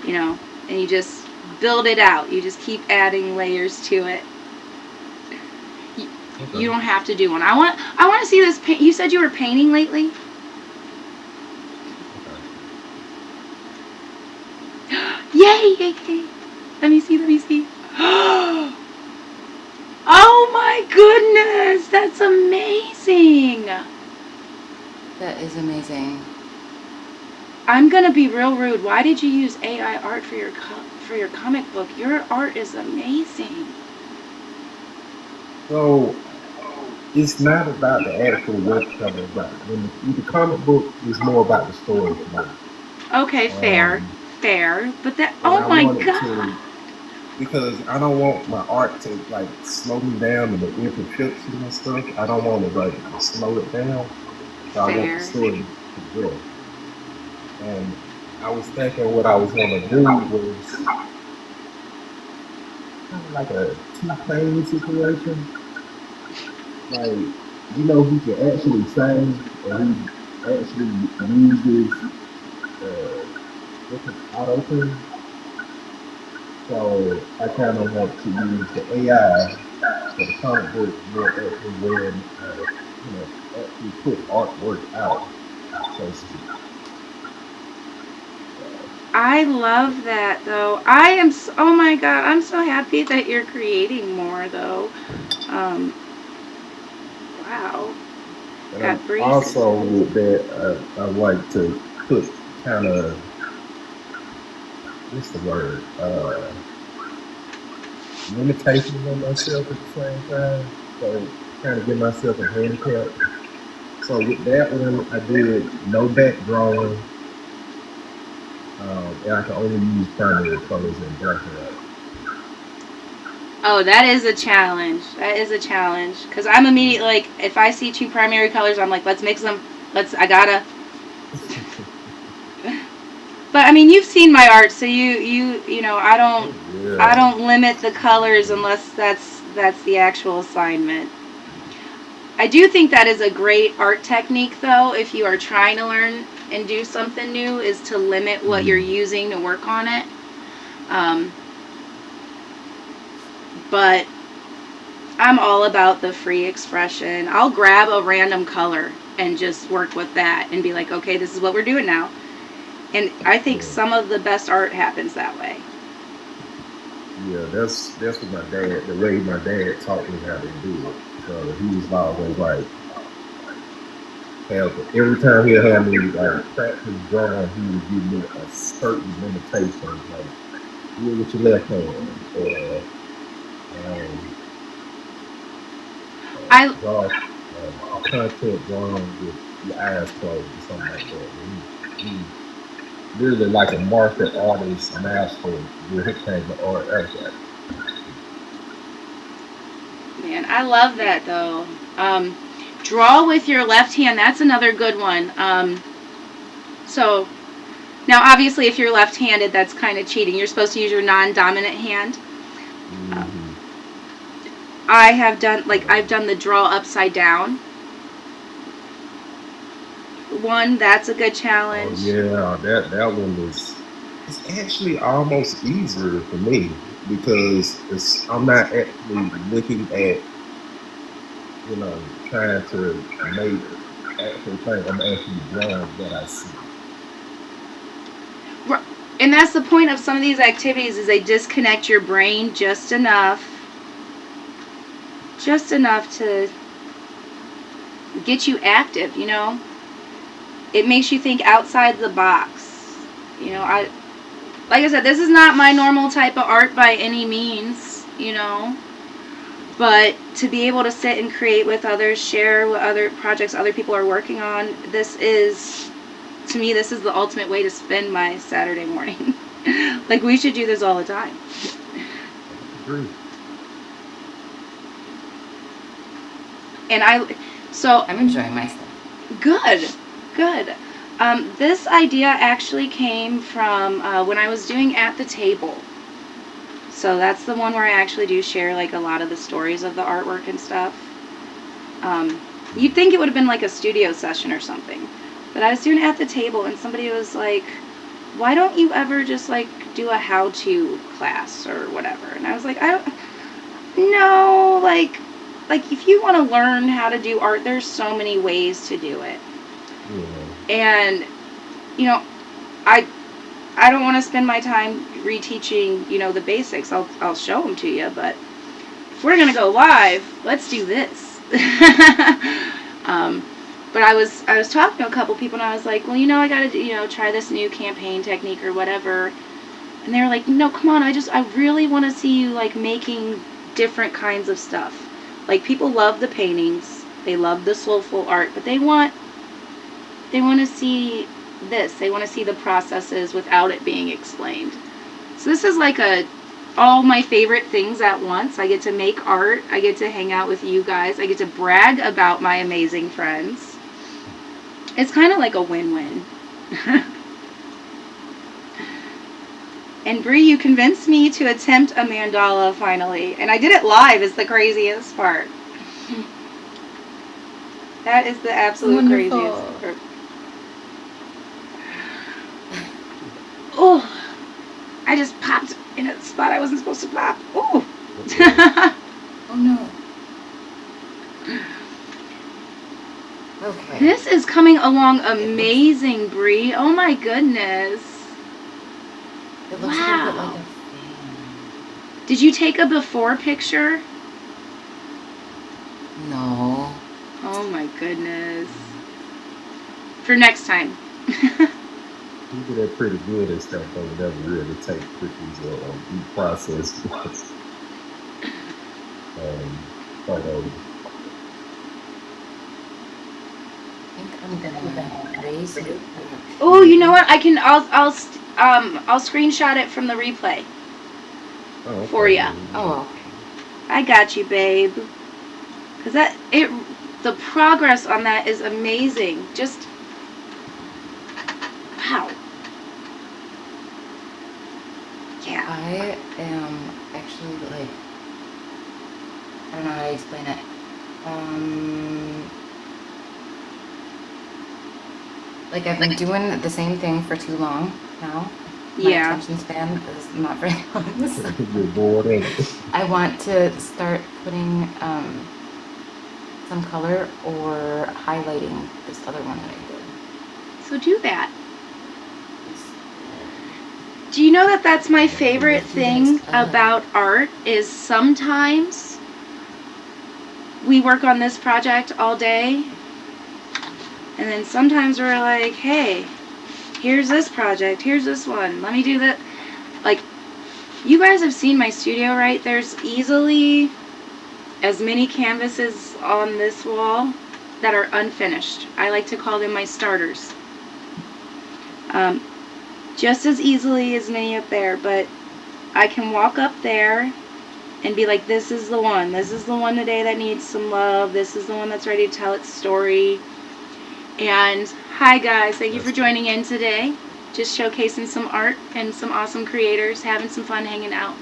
A: and you just build it out. You just keep adding layers to it. You don't have to do one. I want to see this paint. You said you were painting lately? Yay, yay, yay. Let me see. Oh my goodness, that's amazing.
B: That is amazing.
A: I'm gonna be real rude. Why did you use AI art for your comic book? Your art is amazing.
C: So it's not about the actual webcover, but when the comic book is more about the story for me.
A: Okay, fair. But that,
C: And
A: oh
C: I
A: my
C: wanted
A: god.
C: to, because I don't want my art to like slow me down in the imperfection and stuff. I don't want to like slow it down. So I want
A: Fair.
C: the story to grow. And I was thinking what I was gonna do was kind of like a T-Pain situation. Like, who can actually sing and who actually uses different auto-tune. So I kind of want to use the AI for the comic book more actually when, actually put artwork out, so to speak.
A: I love that though. Oh my god, I'm so happy that you're creating more though. Wow.
C: And
A: Got Breeze.
C: also with that, I like to put kind of, what's the word? Limitations on myself at the same time. So kind of give myself a handicap. So with that one, I did no background, and I can only use primary colors and black and white.
A: Oh, that is a challenge. Because I'm immediately like, if I see two primary colors, I'm like, let's mix them. I gotta. But I mean, you've seen my art, so I don't limit the colors unless that's the actual assignment. I do think that is a great art technique, though, if you are trying to learn and do something new, is to limit what you're using to work on it. But I'm all about the free expression. I'll grab a random color and just work with that and be like, okay, this is what we're doing now. And I think some of the best art happens that way.
C: Yeah, that's what my dad, the way my dad taught me how to do it. So he was always like, every time he'll have me like practice drawing, he would give me a certain limitation, like do it with your left hand, or
A: I
C: draw content drawing with your eyes closed or something like that. He really like a martial artist master when it came to art.
A: Man, I love that though. Draw with your left hand. That's another good one. So now, obviously, if you're left-handed, that's kind of cheating. You're supposed to use your non-dominant hand.
C: Mm-hmm.
A: I've done the draw upside down. One, that's a good challenge.
C: Yeah, that one is. It's actually almost easier for me because I'm not actually looking at trying to make actual thing. I'm actually drawing what I see.
A: And that's the point of some of these activities is they disconnect your brain just enough to get you active, It makes you think outside the box. Like I said, this is not my normal type of art by any means, But to be able to sit and create with others, share what other projects other people are working on, to me, this is the ultimate way to spend my Saturday morning. Like, we should do this all the time.
C: Agree.
A: And
B: I'm enjoying myself.
A: Good. This idea actually came from when I was doing At the Table. So that's the one where I actually do share, like, a lot of the stories of the artwork and stuff. You'd think it would have been like a studio session or something. But I was doing At the Table, and somebody was like, why don't you ever just, like, do a how-to class or whatever? And I was like, no, like, if you want to learn how to do art, there's so many ways to do it.
C: Yeah.
A: And, I don't want to spend my time reteaching, the basics. I'll show them to you, but if we're going to go live, let's do this. But I was talking to a couple people, and I was like, well, I got to, try this new campaign technique or whatever. And they were like, no, come on, I really want to see you, like, making different kinds of stuff. Like, people love the paintings, they love the soulful art, but they want to see this. They want to see the processes without it being explained. So this is like all my favorite things at once. I get to make art, I get to hang out with you guys, I get to brag about my amazing friends. It's kind of like a win-win. And Bree, you convinced me to attempt a mandala finally. And I did it live is the craziest part. That is the absolute craziest part. Oh, I just popped in a spot I wasn't supposed to pop. Oh.
B: Oh no. Okay.
A: This is coming along amazing, Bree. Oh my goodness.
B: It looks a little bit like a fan.
A: Did you take a before picture?
B: No.
A: Oh my goodness. For next time.
C: People that are pretty good at stuff don't never really take pictures or do process. Photos.
B: I think I'm gonna raise it.
A: Oh, you know what? I'll screenshot it from the replay for you.
B: Oh, okay.
A: I got you, babe. Cause the progress on that is amazing. Just wow. Yeah.
B: I am actually like, I don't know how to explain it. Like I've been doing the same thing for too long now. My attention span is not very long. So
C: You're bored, ain't it?
B: I want to start putting some color or highlighting this other one that I did.
A: So do that. Do you know that that's my favorite thing about art is sometimes we work on this project all day and then sometimes we're like, hey, here's this project, here's this one, let me do that. Like, you guys have seen my studio, right? There's easily as many canvases on this wall that are unfinished. I like to call them my starters. Just as easily as many up there, but I can walk up there and be like, this is the one. This is the one today that needs some love. This is the one that's ready to tell its story. And hi guys, thank you for joining in today. Just showcasing some art and some awesome creators, having some fun hanging out.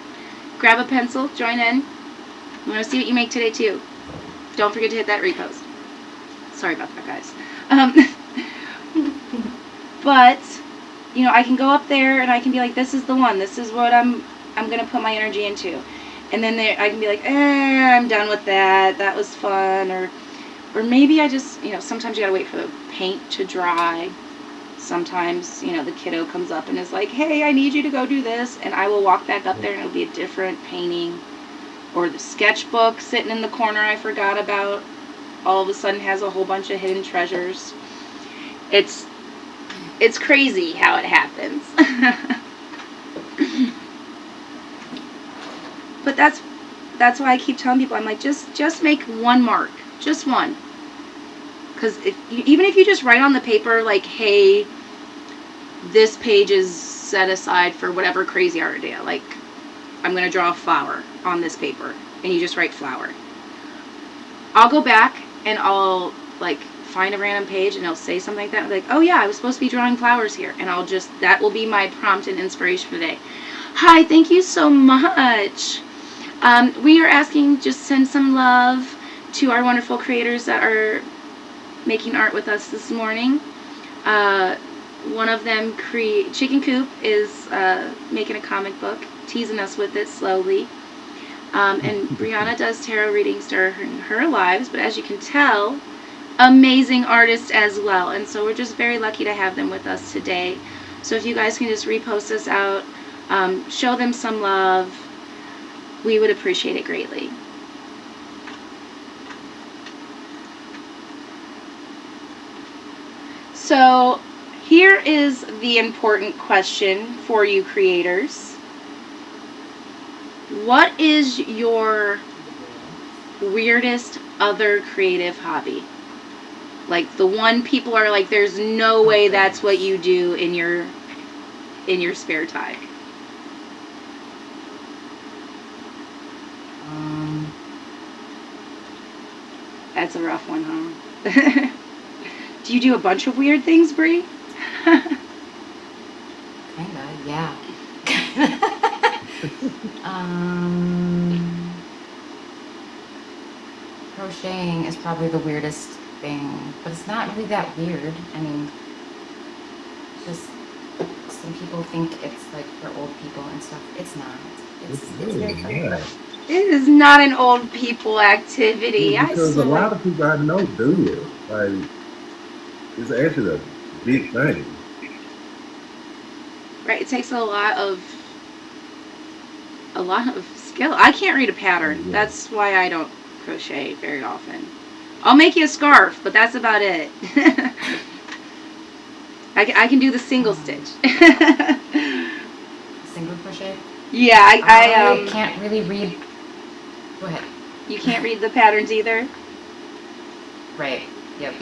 A: Grab a pencil, join in. I want to see what you make today too. Don't forget to hit that repost. Sorry about that, guys. But you know, I can go up there and I can be like, this is the one. This is what I'm gonna put my energy into. And then I can be like, I'm done with that. That was fun. Or maybe I just, you know, sometimes you gotta wait for the paint to dry. Sometimes, you know, the kiddo comes up and is like, hey, I need you to go do this. And I will walk back up there and it'll be a different painting. Or the sketchbook sitting in the corner I forgot about all of a sudden has a whole bunch of hidden treasures. It's crazy how it happens. But that's why I keep telling people, I'm like, just make one mark. Just one. Because even if you just write on the paper, like, hey, this page is set aside for whatever crazy art idea. Like, I'm going to draw a flower on this paper. And you just write flower. I'll go back and I'll, like, find a random page and it'll say something like that. I'm like, oh yeah, I was supposed to be drawing flowers here. And that will be my prompt and inspiration for the day. Hi, thank you so much. We are asking, just send some love to our wonderful creators that are making art with us this morning. One of them, Chicken Coupe, is making a comic book, teasing us with it slowly. And Brianna does tarot readings during her lives, but as you can tell, amazing artists as well. And so we're just very lucky to have them with us today. So if you guys can just repost this out, show them some love, we would appreciate it greatly. So here is the important question for you creators. What is your weirdest other creative hobby? Like the one people are like, there's no way that's what you do in your spare time. That's a rough one, huh? Do you do a bunch of weird things, Brie?
B: Kinda, yeah. Crocheting is probably the weirdest thing, but it's not really that weird. I mean, just some people think it's like for old people and stuff. It's not. It's very fun.
A: It is not an old people activity.
C: Yeah, because a lot of people I know do it. Like, it's actually a big thing.
A: Right, it takes a lot of skill. I can't read a pattern. Yeah. That's why I don't crochet very often. I'll make you a scarf, but that's about it. I can do the single stitch.
B: Single crochet?
A: Yeah, I
B: can't really read. Go ahead.
A: You can't read the patterns either?
B: Right, yep.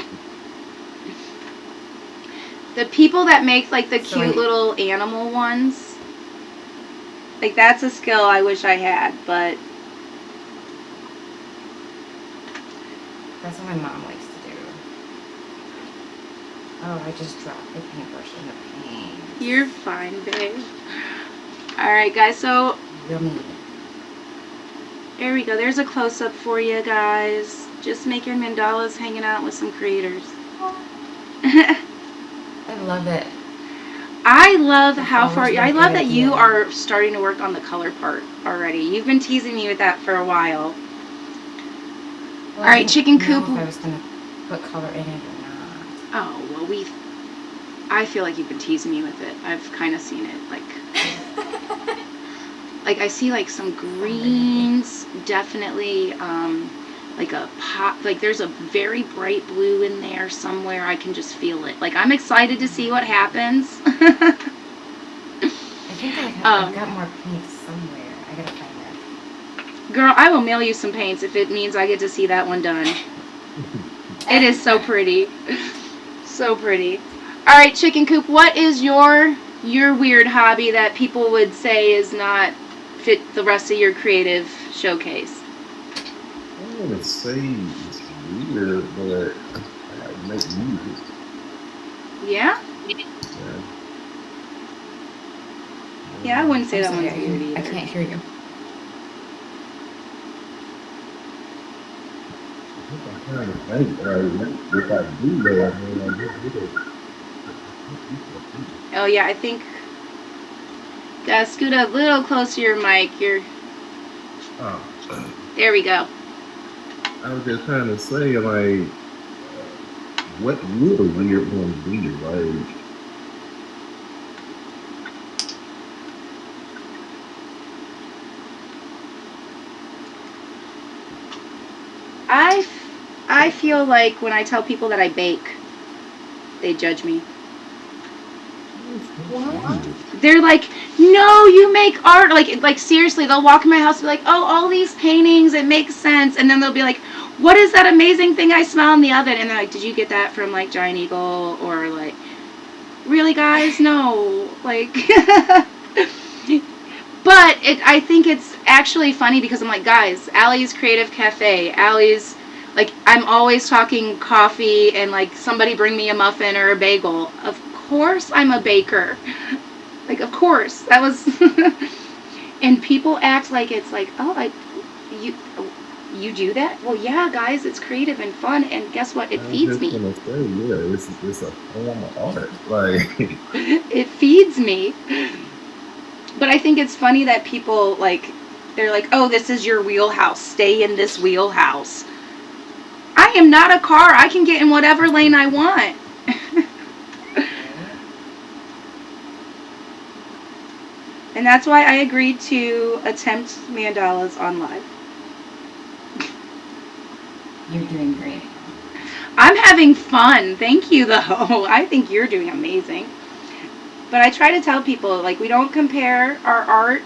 A: The people that make like the cute little animal ones, like that's a skill I wish I had, but
B: that's what my mom likes to do. Oh, I just dropped the paintbrush in the paint.
A: You're fine, babe. Alright guys, so there we go. There's a close-up for you guys. Just making mandalas, hanging out with some creators.
B: I love it.
A: I love how far. I love that you are starting to work on the color part already. You've been teasing me with that for a while.
B: Well,
A: all right, Chicken Coupe.
B: If I was gonna put color in it or not.
A: Oh well, I feel like you've been teasing me with it. I've kind of seen it, like I see like some greens, definitely. Like a pop, like there's a very bright blue in there somewhere. I can just feel it. Like I'm excited to see what happens.
B: I think I've got more paints somewhere. I gotta find that.
A: Girl, I will mail you some paints if it means I get to see that one done. It is so pretty. So pretty. All right, Chicken Coop, what is your weird hobby that people would say is not fit the rest of your creative showcase?
C: I want to say it's weird, but I make music.
A: Yeah?
C: Yeah.
A: Yeah, I wouldn't say that
B: I'm
A: one's
B: sorry,
A: weird either.
B: I can't hear you.
C: I'm trying to think. If I do that, I just do it.
A: Oh, yeah, I think... Gotta scoot a little closer to your mic. There we go.
C: I was just trying to say, like, what would a weird one be? Like,
A: I feel like when I tell people that I bake, they judge me. They're like, no, you make art. Like seriously, they'll walk in my house and be like, oh, all these paintings, it makes sense. And then they'll be like, what is that amazing thing I smell in the oven? And they're like, did you get that from like Giant Eagle? Or like, really, guys? No. Like, but I think it's actually funny because I'm like, guys, Allie's Creative Cafe, Allie's, like, I'm always talking coffee and like somebody bring me a muffin or a bagel. Of course I'm a baker. Like, of course. That was... And people act like it's like, oh, you do that? Well, yeah, guys, it's creative and fun, and guess what? It feeds me.
C: I was just gonna say, yeah, it's a form of art. Like,
A: It feeds me. But I think it's funny that people, like, they're like, oh, this is your wheelhouse. Stay in this wheelhouse. I am not a car. I can get in whatever lane I want. And that's why I agreed to attempt mandalas on live.
B: You're doing great.
A: I'm having fun. Thank you, though. I think you're doing amazing. But I try to tell people, like, we don't compare our art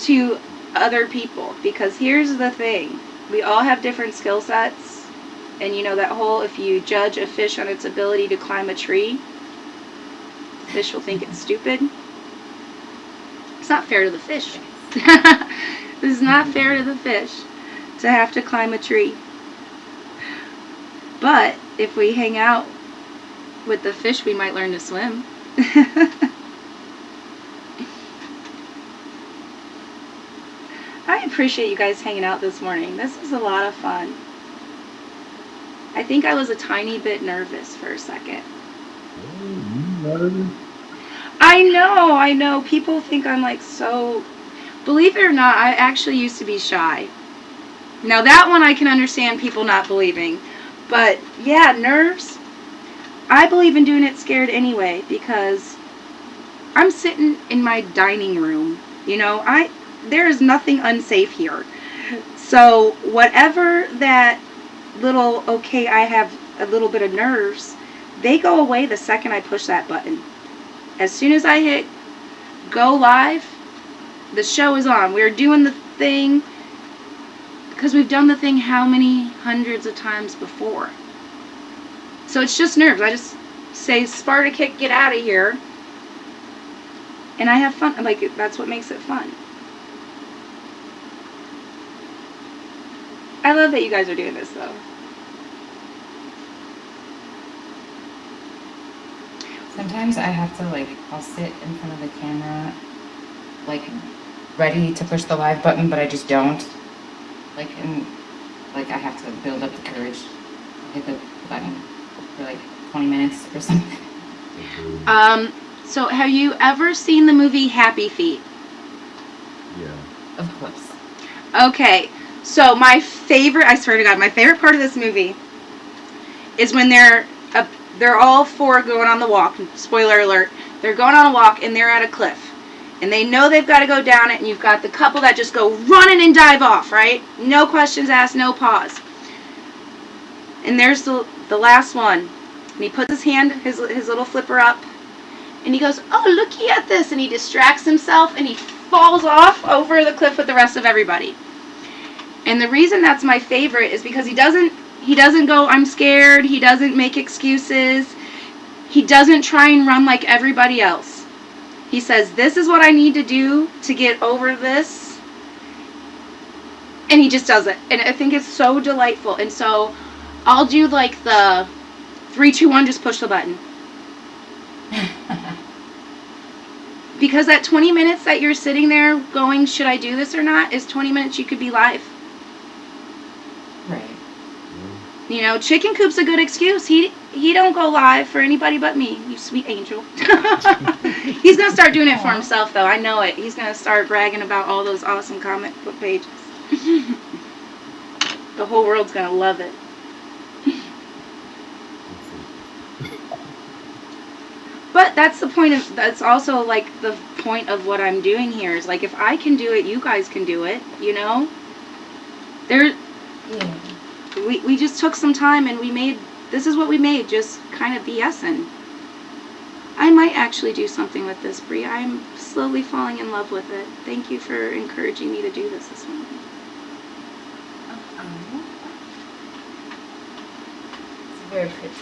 A: to other people. Because here's the thing. We all have different skill sets. And you know that whole, if you judge a fish on its ability to climb a tree, the fish will think it's stupid. It's not fair to the fish. This is not fair to the fish to have to climb a tree. But if we hang out with the fish, we might learn to swim. I appreciate you guys hanging out this morning. This was a lot of fun. I think I was a tiny bit nervous for a second. I know. People think I'm like so... Believe it or not, I actually used to be shy. Now that one I can understand people not believing. But yeah, nerves. I believe in doing it scared anyway because I'm sitting in my dining room. You know, there is nothing unsafe here. So whatever that little, okay, I have a little bit of nerves, they go away the second I push that button. As soon as I hit go live, the show is on. We're doing the thing because we've done the thing how many hundreds of times before. So it's just nerves. I just say, Sparta kick, get out of here. And I have fun. Like, that's what makes it fun. I love that you guys are doing this, though.
B: Sometimes I have to, like, I'll sit in front of the camera, like, ready to push the live button, but I just don't. Like, and, like, I have to build up the courage to hit the button for, like, 20 minutes or something.
A: So have you ever seen the movie Happy Feet?
C: yeah.
B: Of course.
A: Okay, so my favorite, I swear to God, my favorite part of this movie is when they're all four going on the walk. Spoiler alert. They're going on a walk and they're at a cliff. And they know they've got to go down it, and you've got the couple that just go running and dive off, right? No questions asked, no pause. And there's the last one. And he puts his hand, his little flipper up, and he goes, oh, looky at this. And he distracts himself, and he falls off over the cliff with the rest of everybody. And the reason that's my favorite is because he doesn't He doesn't go, I'm scared. He doesn't make excuses. He doesn't try and run like everybody else. He says, this is what I need to do to get over this. And he just does it. And I think it's so delightful. And so I'll do like the 3, 2, 1, just push the button. Because that 20 minutes that you're sitting there going, should I do this or not, is 20 minutes you could be live.
B: Right.
A: You know, Chicken Coupe's a good excuse. He don't go live for anybody but me, you sweet angel. He's going to start doing it for himself, though. I know it. He's going to start bragging about all those awesome comic book pages. The whole world's going to love it. But that's the point of, that's also like the point of what I'm doing here is like, if I can do it, you guys can do it, you know?
B: Yeah.
A: We just took some time and we made, this is what we made, just kind of BSing. I might actually do something with this, Bri. I'm slowly falling in love with it. Thank you for encouraging me to do this morning.
B: It's very pretty.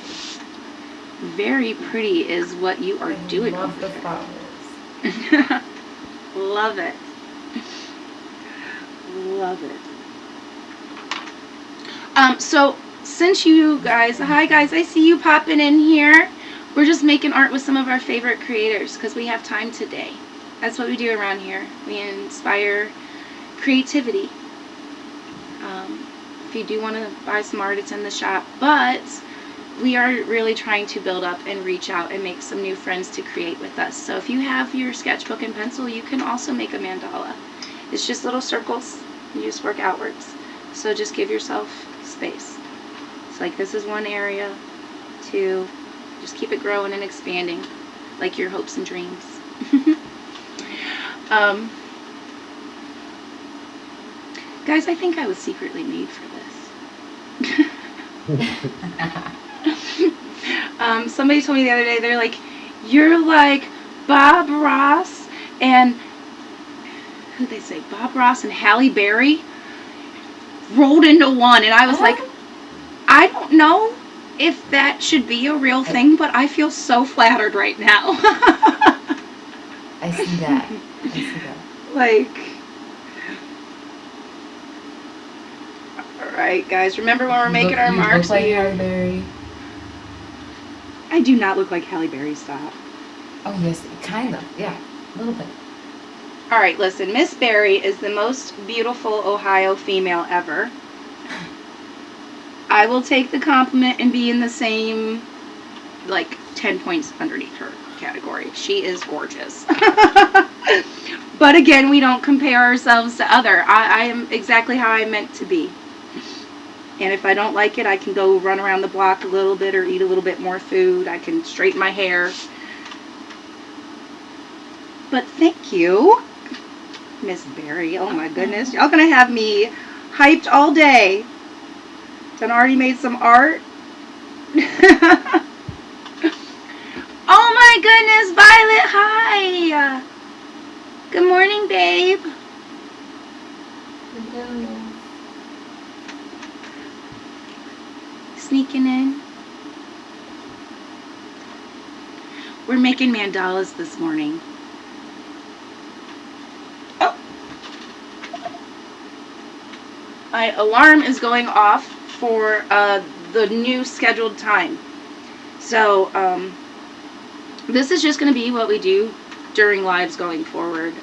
A: Very pretty is what you are doing.
B: Love the flowers.
A: Love it. Love it. So since you guys, hi guys, I see you popping in here. We're just making art with some of our favorite creators because we have time today. That's what we do around here. We inspire creativity. If you do want to buy some art, it's in the shop. But we are really trying to build up and reach out and make some new friends to create with us. So if you have your sketchbook and pencil, you can also make a mandala. It's just little circles. You just work outwards. So just give yourself space. It's like this is one area, 2. Just keep it growing and expanding, like your hopes and dreams. Guys, I think I was secretly made for this. Somebody told me the other day, they're like, you're like Bob Ross and, who'd they say? Bob Ross and Halle Berry rolled into one. And I was like, I don't know if that should be a real thing, but I feel so flattered right now.
B: I see that. I see that.
A: Like, alright guys, remember when we're making our marks?
B: You look like Halle Berry.
A: I do not look like Halle Berry, stop.
B: Oh yes, kind of, yeah, a little bit.
A: Alright, listen, Miss Berry is the most beautiful Ohio female ever. I will take the compliment and be in the same, like, 10 points underneath her category. She is gorgeous. But again, we don't compare ourselves to other. I am exactly how I'm meant to be. And if I don't like it, I can go run around the block a little bit or eat a little bit more food. I can straighten my hair. But thank you, Miss Berry. Oh my goodness. Y'all gonna have me hyped all day. Done already made some art. Oh my goodness, Violet, hi. Good morning, babe.
B: Hello.
A: Sneaking in. We're making mandalas this morning. Oh. My alarm is going off for the new scheduled time. So, this is just going to be what we do during lives going forward.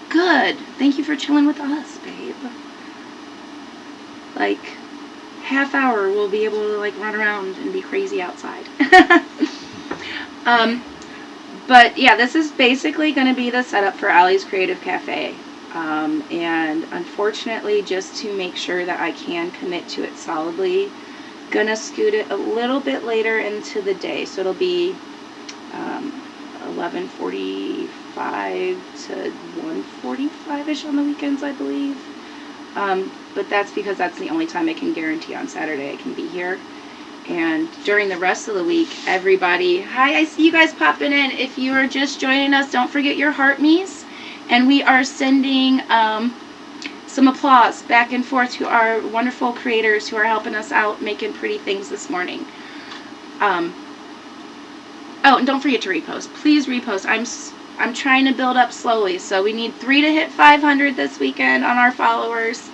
A: Good. Thank you for chilling with us, babe. Like, half hour we'll be able to, like, run around and be crazy outside. But, yeah, this is basically going to be the setup for Allie's Creative Cafe. And unfortunately, just to make sure that I can commit to it solidly, gonna scoot it a little bit later into the day. So it'll be 11:45 to 1:45-ish on the weekends, I believe. But that's because that's the only time I can guarantee on Saturday I can be here. And during the rest of the week, everybody, hi, I see you guys popping in. If you are just joining us, don't forget your heart me's. And we are sending some some applause back and forth to our wonderful creators who are helping us out making pretty things this morning. Oh, and don't forget to repost. Please repost. I'm trying to build up slowly, so we need 3 to hit 500 this weekend on our followers.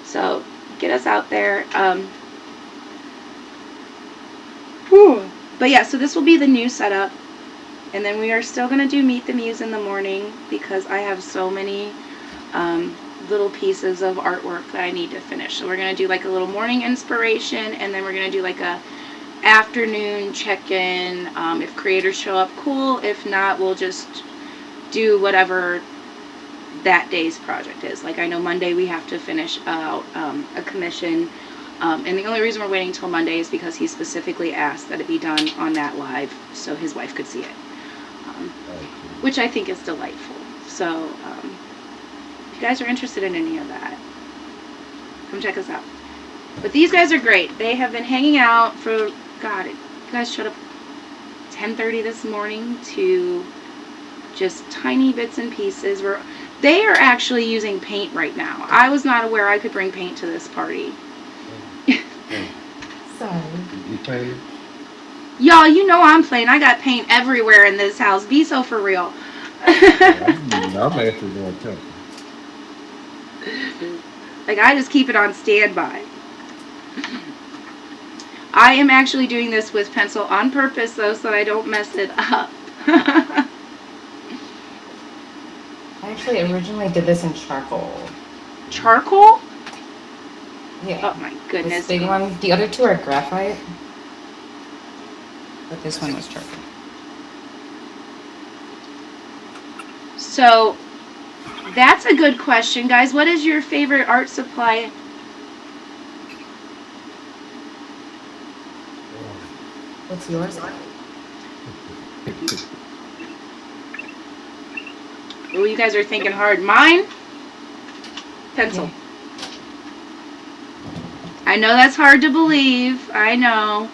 A: So get us out there. But yeah, so this will be the new setup. And then we are still going to do Meet the Muse in the morning because I have so many little pieces of artwork that I need to finish. So we're going to do like a little morning inspiration, and then we're going to do like a afternoon check-in. If creators show up, cool. If not, we'll just do whatever that day's project is. Like I know Monday we have to finish out a commission. And the only reason we're waiting till Monday is because he specifically asked that it be done on that live so his wife could see it. Which I think is delightful. So, if you guys are interested in any of that, come check us out. But these guys are great. They have been hanging out for, God, you guys showed up 10:30 this morning to just tiny bits and pieces. They are actually using paint right now. I was not aware I could bring paint to this party.
B: Sorry.
C: You playing?
A: Y'all, you know I'm playing. I got paint everywhere in this house. Be so for real.
C: I'm actually going to tell you.
A: Like, I just keep it on standby. I am actually doing this with pencil on purpose, though, so that I don't mess it up.
B: I actually originally did this in charcoal.
A: Charcoal?
B: Yeah.
A: Oh, my goodness.
B: This big one. The other two are graphite. But this one was charcoal.
A: So, that's a good question, guys. What is your favorite art supply?
B: What's yours?
A: Oh, you guys are thinking hard. Mine? Pencil.
B: Yeah.
A: I know that's hard to believe. I know.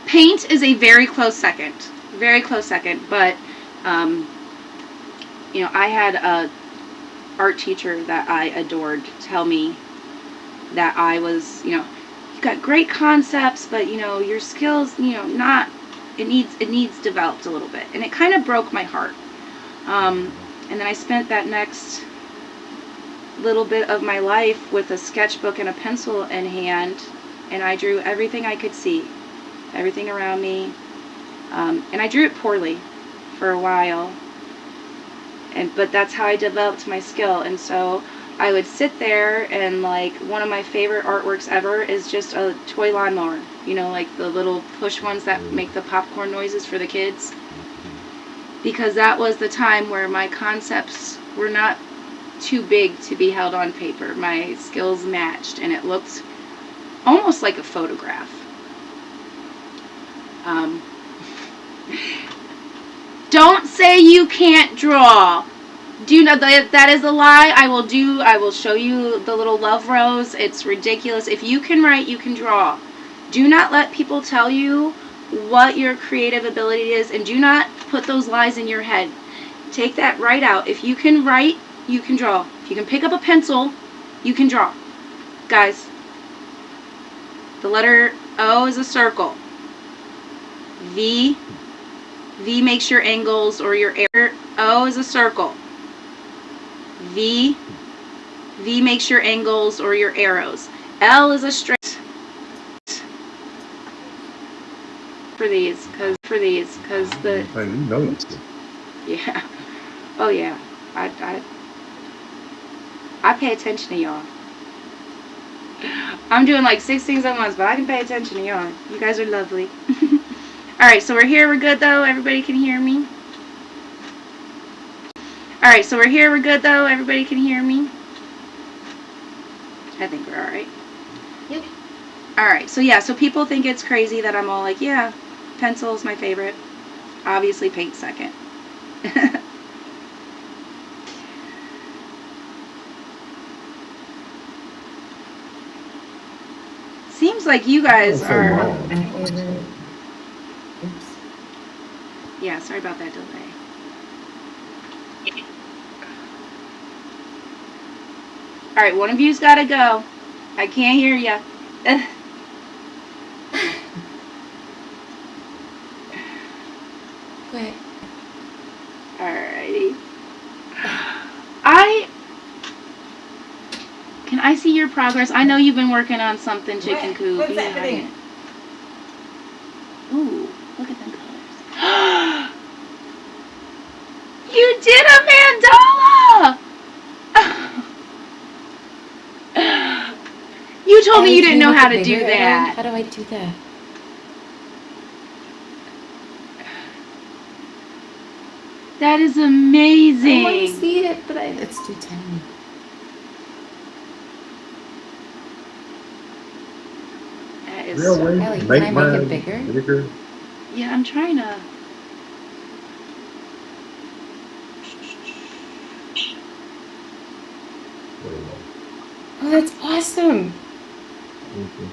A: Paint is a very close second. Very close second. But, you know, I had a art teacher that I adored tell me that I was, you know, you've got great concepts, but, you know, your skills, you know, not, it needs developed a little bit. And it kind of broke my heart. And then I spent that next little bit of my life with a sketchbook and a pencil in hand, and I drew everything I could see, everything around me, and I drew it poorly for a while, but that's how I developed my skill. And so I would sit there, and like one of my favorite artworks ever is just a toy lawnmower, you know, like the little push ones that make the popcorn noises for the kids, because that was the time where my concepts were not too big to be held on paper. My skills matched, and it looked almost like a photograph. Don't say you can't draw. Do you know that is a lie? I will show you the little love rose. It's ridiculous. If you can write, you can draw. Do not let people tell you what your creative ability is, and do not put those lies in your head. Take that right out. If you can write, you can draw. If you can pick up a pencil, you can draw. Guys, the letter O is a circle. V makes your angles or your arrows. O is a circle. V makes your angles or your arrows. L is a straight. For these, cause the.
C: Hey, you know it.
A: Yeah. Oh yeah. I pay attention to y'all. I'm doing like 6 things at once, but I can pay attention to y'all. You guys are lovely. Alright, so we're here. We're good, though. Everybody can hear me. Alright, so we're here. We're good, though. Everybody can hear me. I think we're alright.
B: Yep.
A: Alright, so yeah, so people think it's crazy that I'm all like, yeah, pencil is my favorite. Obviously, paint second. Seems like you guys are...
B: Oops.
A: Yeah, sorry about that delay. All right, one of you's got to go. I can't hear ya.
B: Go ahead.
A: Alrighty. Can I see your progress? I know you've been working on something, Chicken Coop.
B: What's happening?
A: Ooh, look at them colors. You did a mandala! You told me you didn't know how to do that.
B: How do I do that?
A: That is amazing.
B: I want to see it, but it's too tiny.
A: That is
C: Really?
B: Allie, can
C: Make
B: I make
C: mine
B: it bigger?
C: bigger?
A: Yeah, I'm trying to.
B: Oh, that's awesome.
C: Okay.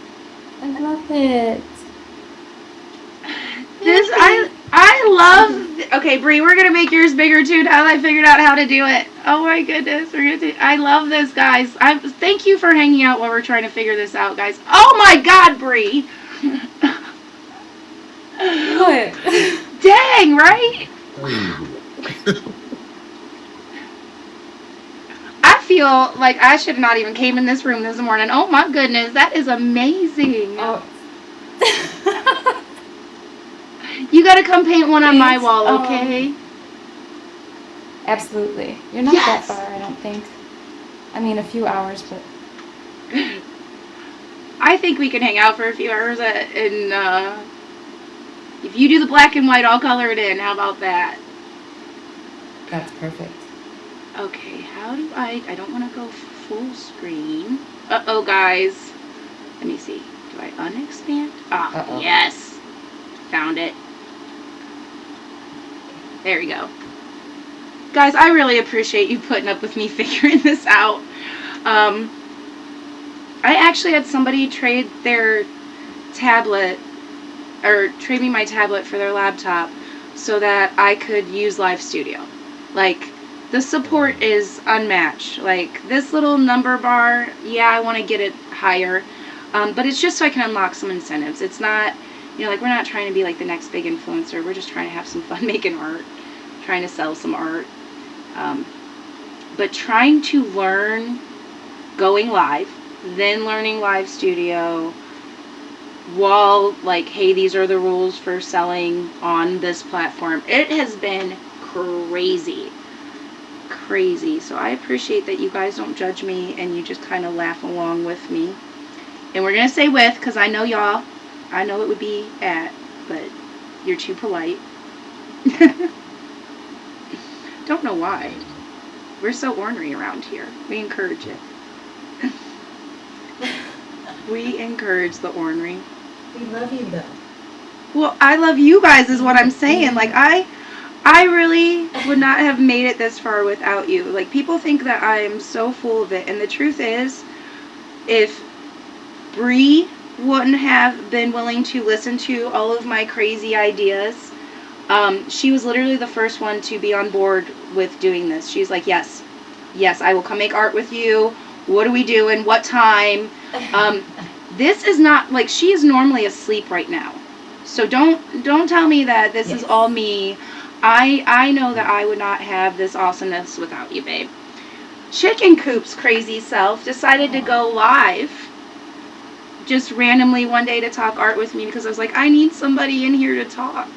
B: I love it.
A: I love. Okay, Bree, we're gonna make yours bigger too. Now that I figured out how to do it. Oh my goodness, I love this, guys. Thank you for hanging out while we're trying to figure this out, guys. Oh my God, Bree.
B: What?
A: Dang, right? I feel like I should have not even came in this room this morning. Oh my goodness, that is amazing.
B: Oh.
A: You gotta come paint one on my
B: Thanks.
A: wall, okay?
B: Absolutely. You're not
A: Yes.
B: that far, I don't think. I mean, a few hours, but...
A: I think we can hang out for a few hours and if you do the black and white, I'll color it in. How about that?
B: That's perfect.
A: Okay, how do I don't want to go full screen. Uh-oh, guys. Let me see. Do I unexpand? Ah,
B: Uh-oh.
A: yes. Found it. There we go. Guys, I really appreciate you putting up with me figuring this out. I actually had somebody trade their tablet, or trade me my tablet for their laptop so that I could use Live Studio. Like, the support is unmatched. Like, this little number bar, yeah, I want to get it higher. But it's just so I can unlock some incentives. It's not, you know, like, we're not trying to be like the next big influencer. We're just trying to have some fun making art, trying to sell some art. But trying to learn going live, then learning Live Studio, while, like, hey, these are the rules for selling on this platform. It has been crazy. Crazy. So I appreciate that you guys don't judge me and you just kind of laugh along with me. And we're going to say with, because I know y'all. I know it would be at, but you're too polite. Don't know why. We're so ornery around here. We encourage it. We encourage the ornery.
B: We love you, though.
A: Well, I love you guys is what I'm saying. Like, I really would not have made it this far without you. Like, people think that I am so full of it. And the truth is, if Bree wouldn't have been willing to listen to all of my crazy ideas, she was literally the first one to be on board with doing this. She's like, yes, I will come make art with you. What are we doing? What time? This is not, like, she is normally asleep right now. So don't tell me that this is all me. I know that I would not have this awesomeness without you, babe. Chicken Coupe's crazy self decided to go live just randomly one day to talk art with me because I was like, I need somebody in here to talk.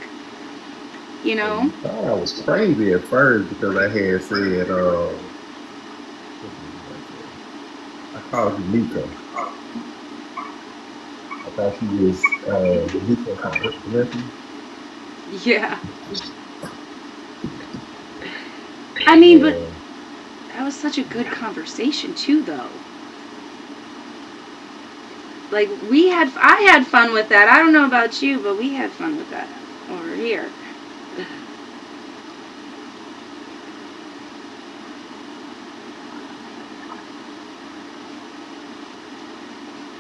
A: You know?
C: I thought I was crazy at first because I had said, I called you Mika. I thought she was Mika from Repetition.
A: Yeah. I mean, but that was such a good conversation too, though. Like, I had fun with that. I don't know about you, but we had fun with that over here.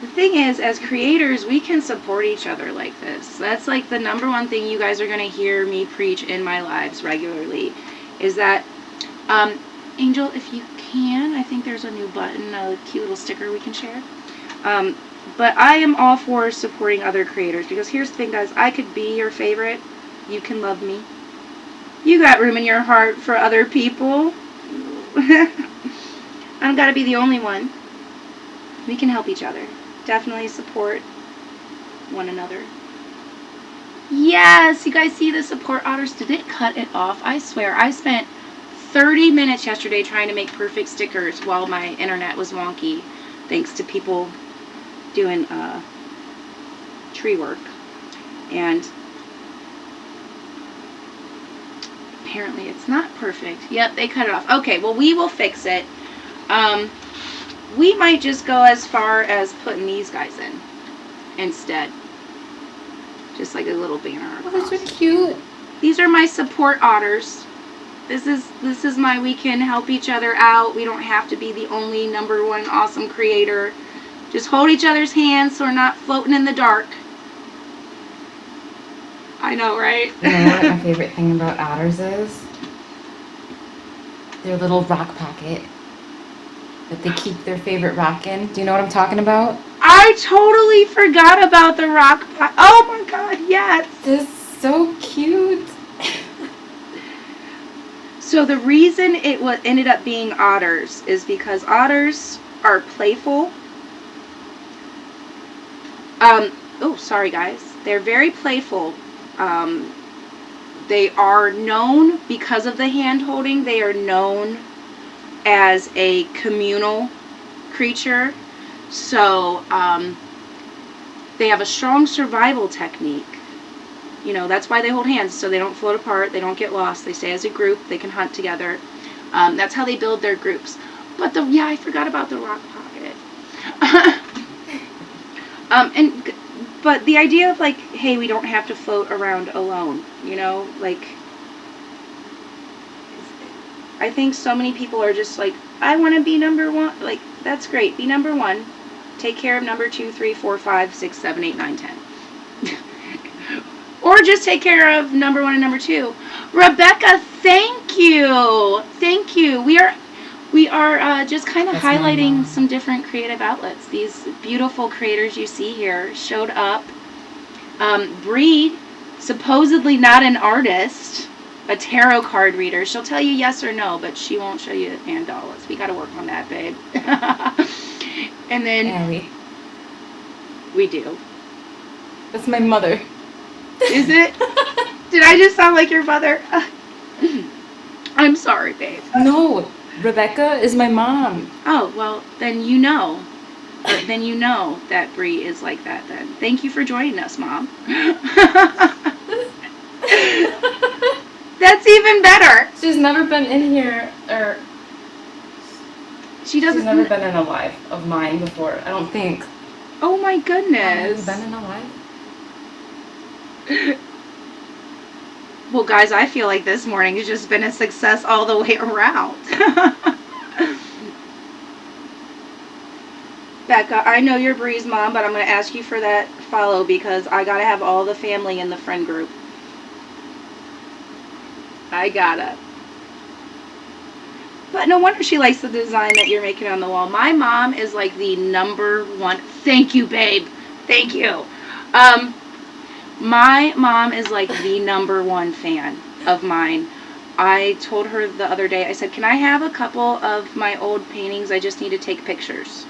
A: The thing is, as creators, we can support each other like this. That's like the number one thing you guys are going to hear me preach in my lives regularly, is that, Angel, if you can. I think there's a new button, a cute little sticker we can share. But I am all for supporting other creators, because here's the thing, guys. I could be your favorite. You can love me. You got room in your heart for other people. I don't gotta be the only one. We can help each other. Definitely support one another. Yes, you guys see the support otters? Did it cut it off? I swear, I spent 30 minutes yesterday trying to make perfect stickers while my internet was wonky, thanks to people doing tree work. And apparently it's not perfect. Yep, they cut it off. Okay, well, we will fix it. We might just go as far as putting these guys in instead. Just like a little banner across.
B: Oh, those are cute.
A: These are my support otters. This is my we can help each other out. We don't have to be the only #1 awesome creator. Just hold each other's hands so we're not floating in the dark. I know, right?
B: You know what my favorite thing about otters is? Their little rock pocket that they keep their favorite rock in. Do you know what I'm talking about?
A: I totally forgot about the rock pocket. Oh my god, yes.
B: This is so cute.
A: So the reason it ended up being otters is because otters are playful. Oh, sorry guys. They're very playful. They are known, because of the hand holding, they are known as a communal creature. So they have a strong survival technique. You know, that's why they hold hands, so they don't float apart, they don't get lost, they stay as a group, they can hunt together. That's how they build their groups. But yeah, I forgot about the rock pocket. But the idea of like, hey, we don't have to float around alone, you know, like, I think so many people are just like, I want to be #1. Like, that's great, be #1. Take care of #2, 3, 4, 5, 6, 7, 8, 9, 10. Or just take care of #1 and #2. Rebecca, thank you. Thank you. We are just kind of highlighting some different creative outlets. These beautiful creators you see here showed up. Bree, supposedly not an artist, a tarot card reader. She'll tell you yes or no, but she won't show you mandalas. We got to work on that, babe. And then
B: Allie.
A: We do.
B: That's my mother.
A: Is it? Did I just sound like your mother? I'm sorry, babe.
B: No, Rebecca is my mom.
A: Oh, well, then you know. Then you know that Bree is like that then. Thank you for joining us, Mom. That's even better.
B: She's never been in here, or
A: She doesn't.
B: she's never been in a live of mine before, I don't think.
A: Oh my
B: Have you
A: goodness.
B: been in a live?
A: Well, guys, I feel like this morning has just been a success all the way around. Becca, I know you're Bree's mom, but I'm going to ask you for that follow because I got to have all the family in the friend group. I gotta. But no wonder she likes the design that you're making on the wall. My mom is like the #1. Thank you, babe. Thank you. My mom is like the #1 fan of mine. I told her the other day, I said, can I have a couple of my old paintings? I just need to take pictures.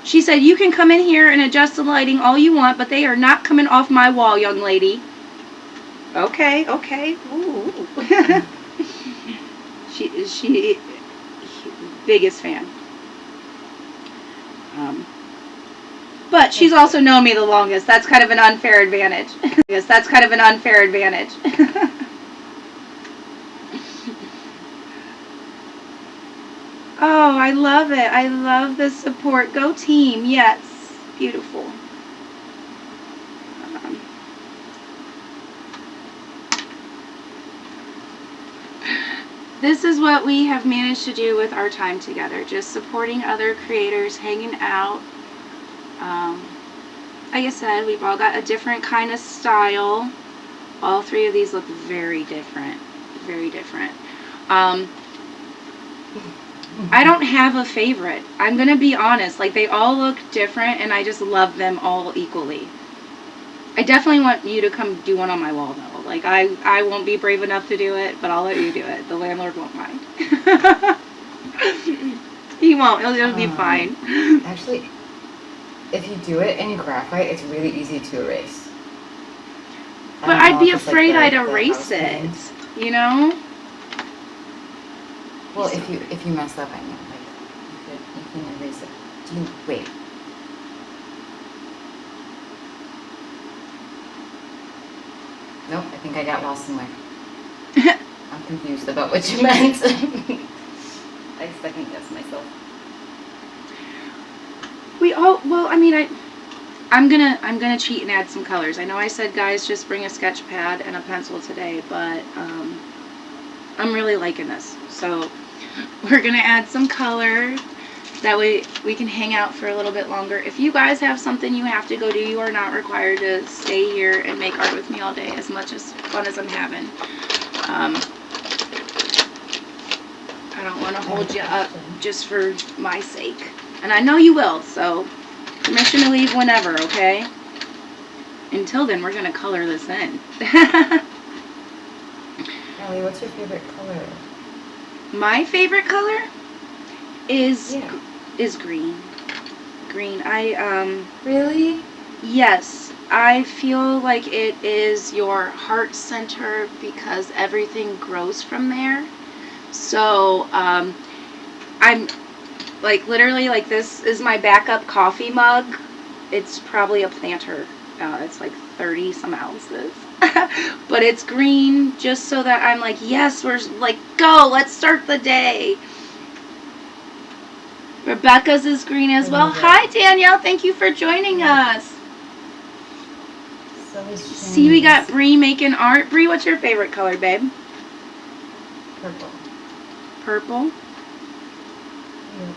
A: She said, you can come in here and adjust the lighting all you want, but they are not coming off my wall, young lady. Okay, okay. Ooh. She biggest fan. But she's also known me the longest. That's kind of an unfair advantage. Yes, that's kind of an unfair advantage. Oh, I love it. I love the support. Go team. Yes. Beautiful. This is what we have managed to do with our time together. Just supporting other creators, hanging out. Like I said, we've all got a different kind of style. All three of these look very different. Very different. I don't have a favorite. I'm going to be honest. Like, they all look different, and I just love them all equally. I definitely want you to come do one on my wall, though. Like, I won't be brave enough to do it, but I'll let you do it. The landlord won't mind. He won't. It'll be fine.
B: Actually, if you do it in graphite, it's really easy to erase.
A: But I'd be afraid I'd erase it. You know?
B: Well, if you mess up, I mean, like, you can erase it. Wait. Nope, I think I got lost somewhere. I'm confused about what you meant. I second guess myself.
A: I'm gonna cheat and add some colors. I know I said, guys, just bring a sketch pad and a pencil today, but I'm really liking this. So we're gonna add some color. That way we can hang out for a little bit longer. If you guys have something you have to go do, you are not required to stay here and make art with me all day, as much as fun as I'm having. I don't want to hold you up just for my sake. And I know you will, so permission to leave whenever, okay? Until then, we're going to color this in.
B: Allie, what's your favorite color?
A: My favorite color is green. Green.
B: Really?
A: Yes. I feel like it is your heart center because everything grows from there. So, I'm like literally like this is my backup coffee mug. It's probably a planter. It's like 30 some ounces. But it's green just so that I'm like, yes, we're like, go, let's start the day. Rebecca's is green as well. Hi, Danielle. Thank you for joining us.
B: So is
A: See, we got Bree making art. Bree, what's your favorite color, babe?
B: Purple.
A: Purple?
B: Yeah.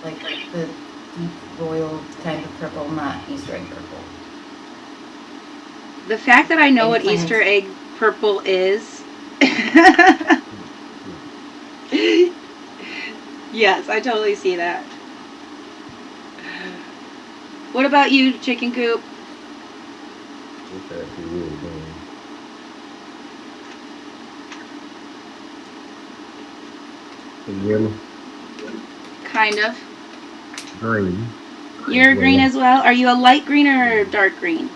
B: Like the deep royal kind of purple, not Easter egg purple.
A: The fact that I know what
B: Eggplant.
A: Easter egg purple is. Yes, I totally see that. What about you, Chicken Coop?
C: It's actually really good. Can you hear me?
A: Kind of.
C: Green.
A: You're green as well? Are you a light green or dark green?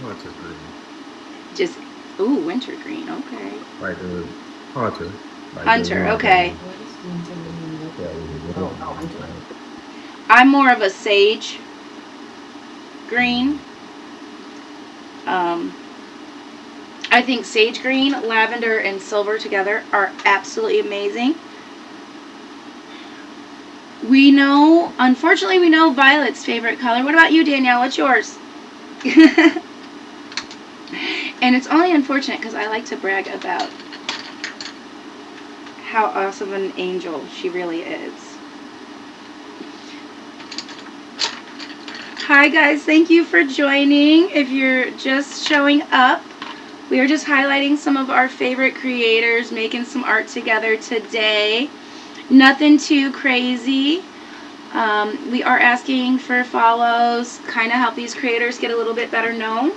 C: Hunter green.
A: Just, ooh, winter green, okay.
C: Like the hunter. Like
A: Hunter, okay.
B: What is winter green?
C: Yeah,
B: Hunter.
A: I'm more of a sage green. I think sage green, lavender, and silver together are absolutely amazing. We know, unfortunately, we know Violet's favorite color. What about you, Danielle? What's yours? And it's only unfortunate because I like to brag about how awesome an angel she really is. Hi guys, thank you for joining. If you're just showing up, we are just highlighting some of our favorite creators making some art together today. Nothing too crazy. We are asking for follows, kind of help these creators get a little bit better known.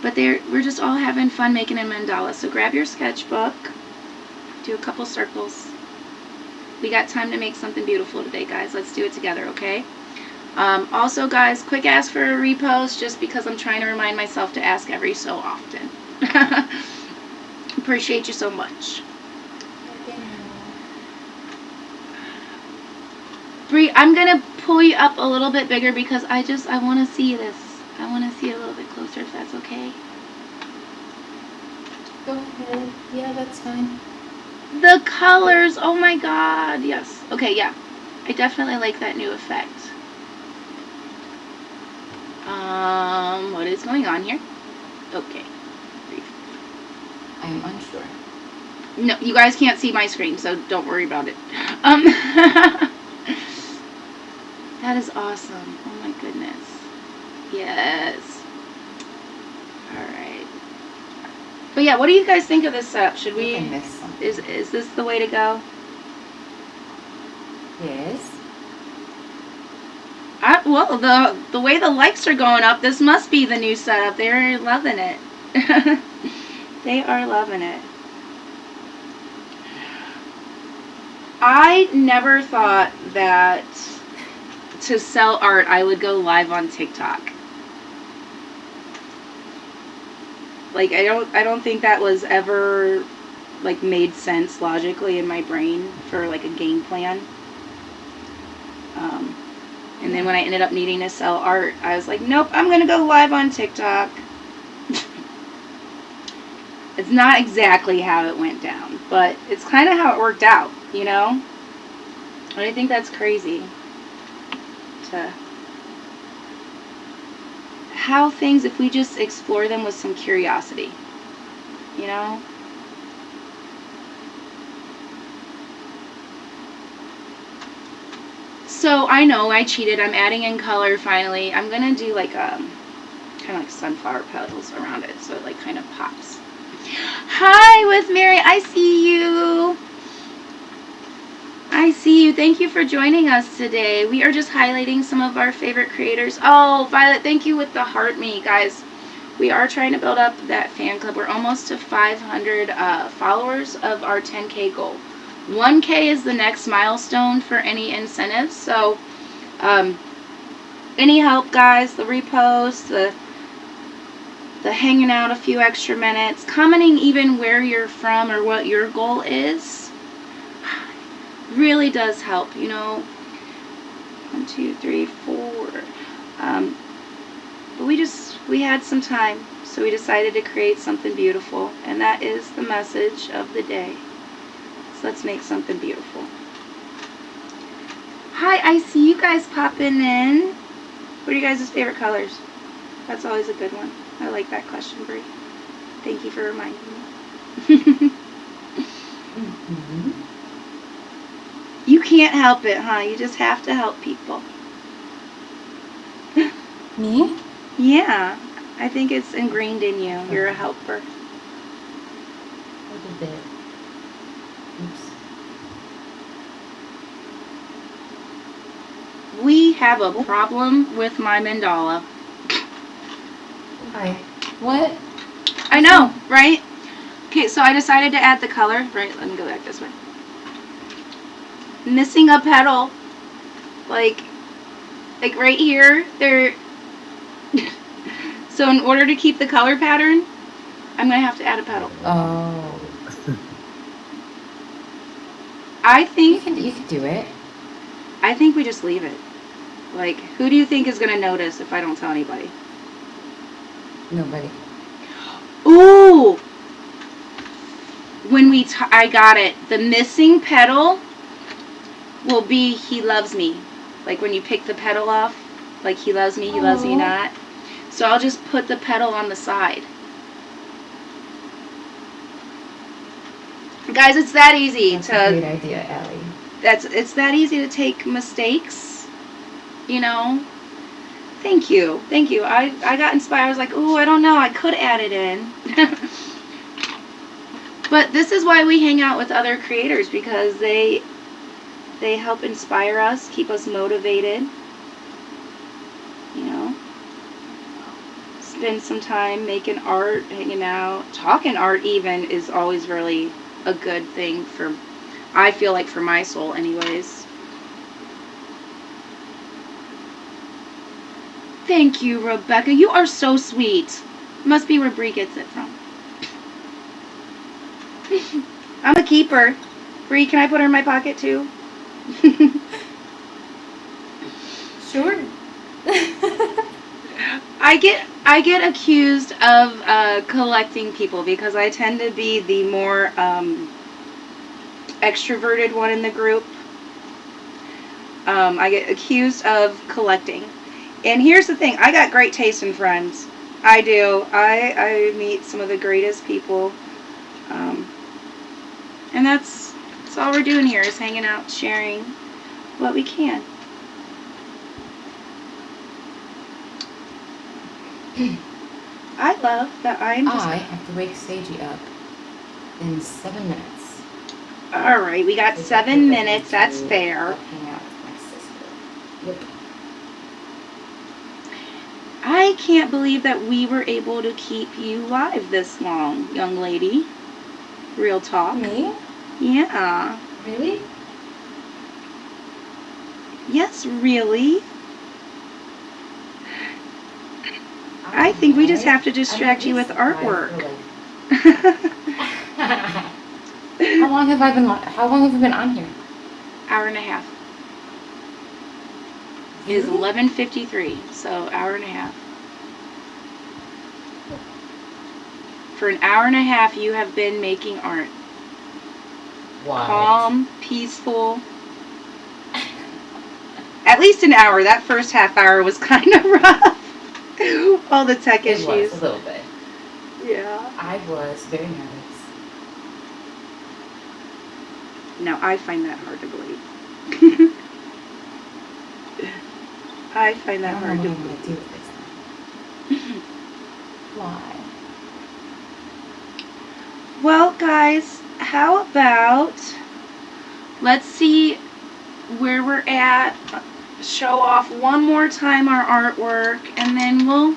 A: But we're just all having fun making a mandala. So grab your sketchbook, do a couple circles. We got time to make something beautiful today, guys. Let's do it together, okay? Also, guys, quick ask for a repost just because I'm trying to remind myself to ask every so often. Appreciate you so much. Bree, I'm going to pull you up a little bit bigger because I want to see this. I want to see it a little bit closer if that's okay.
B: Go ahead. Yeah, that's fine.
A: The colors, oh my god, yes. Okay, yeah. I definitely like that new effect. What is going on here? Okay.
B: I am unsure.
A: No, you guys can't see my screen, so don't worry about it. That is awesome. Oh my goodness. Yes. Alright. But yeah, what do you guys think of this setup? Should
B: I
A: we?
B: missed something.
A: Is this the way to go?
B: Yes.
A: Well, the way the likes are going up, this must be the new setup. They're loving it. They are loving it. I never thought that to sell art, I would go live on TikTok. Like, I don't think that was ever, like, made sense logically in my brain for, like, a game plan. And then when I ended up needing to sell art, I was like, nope, I'm going to go live on TikTok. It's not exactly how it went down, but it's kind of how it worked out, you know? And I think that's crazy. To how things, if we just explore them with some curiosity, you know? So I know I cheated. I'm adding in color finally. I'm gonna do like kind of like sunflower petals around it, so it like kind of pops. Hi, with Mary. I see you. I see you. Thank you for joining us today. We are just highlighting some of our favorite creators. Oh, Violet, thank you with the heart me, guys. We are trying to build up that fan club. We're almost to 500 followers of our 10K goal. 1K is the next milestone for any incentives. So, any help, guys? The repost, the hanging out a few extra minutes, commenting even where you're from or what your goal is, really does help. You know, 1, 2, 3, 4. But we had some time, so we decided to create something beautiful, and that is the message of the day. Let's make something beautiful. Hi, I see you guys popping in. What are you guys' favorite colors? That's always a good one. I like that question, Brie. Thank you for reminding me. You can't help it, huh? You just have to help people.
B: Me?
A: Yeah. I think it's ingrained in you. You're a helper.
B: A little bit. Oops.
A: We have a problem with my mandala.
B: Hi. What?
A: I know, right? Okay, so I decided to add the color. Right, let me go back this way. Missing a petal. Like right here. There. So in order to keep the color pattern, I'm going to have to add a petal.
B: Oh.
A: I think
B: You can do it.
A: I think we just leave it. Like, who do you think is going to notice if I don't tell anybody?
B: Nobody.
A: Ooh! When I got it. The missing petal will be he loves me. Like when you pick the petal off, like he loves me not. So I'll just put the petal on the side. Guys, it's that easy
B: That's a great idea, Allie.
A: It's that easy to take mistakes, you know. Thank you. I got inspired. I was like, ooh, I don't know, I could add it in. But this is why we hang out with other creators, because they help inspire us, keep us motivated, you know. Spend some time making art, hanging out, talking art even is always really a good thing for, I feel like, for my soul anyways. Thank you, Rebecca. You are so sweet. Must be where Brie gets it from. I'm a keeper. Brie, can I put her in my pocket too?
B: Sure.
A: I get accused of collecting people because I tend to be the more extroverted one in the group. I get accused of collecting. And here's the thing, I got great taste in friends. I do. I meet some of the greatest people. And that's all we're doing here, is hanging out, sharing what we can. I love that I'm just...
B: I have to wake Seiji up in 7 minutes.
A: All right, we got 7 minutes. That's fair.
B: Hang out with my sister. Yep.
A: I can't believe that we were able to keep you live this long, young lady. Real talk.
B: Me?
A: Yeah.
B: Really?
A: Yes, really. I think we just have to distract you with artwork.
B: How long have you been on here?
A: Hour and a half. It is 11:53, so hour and a half. For an hour and a half, you have been making art.
B: Why?
A: Calm, peaceful. At least an hour. That first half hour was kind of rough. All the tech issues.
B: It was a little bit.
A: Yeah.
B: I was very nervous.
A: No, I find that hard to believe. I find that hard to
B: believe.
A: believe.
B: Do with this now. Why?
A: Well, guys, how about let's see where we're at. Show off one more time our artwork, and then we'll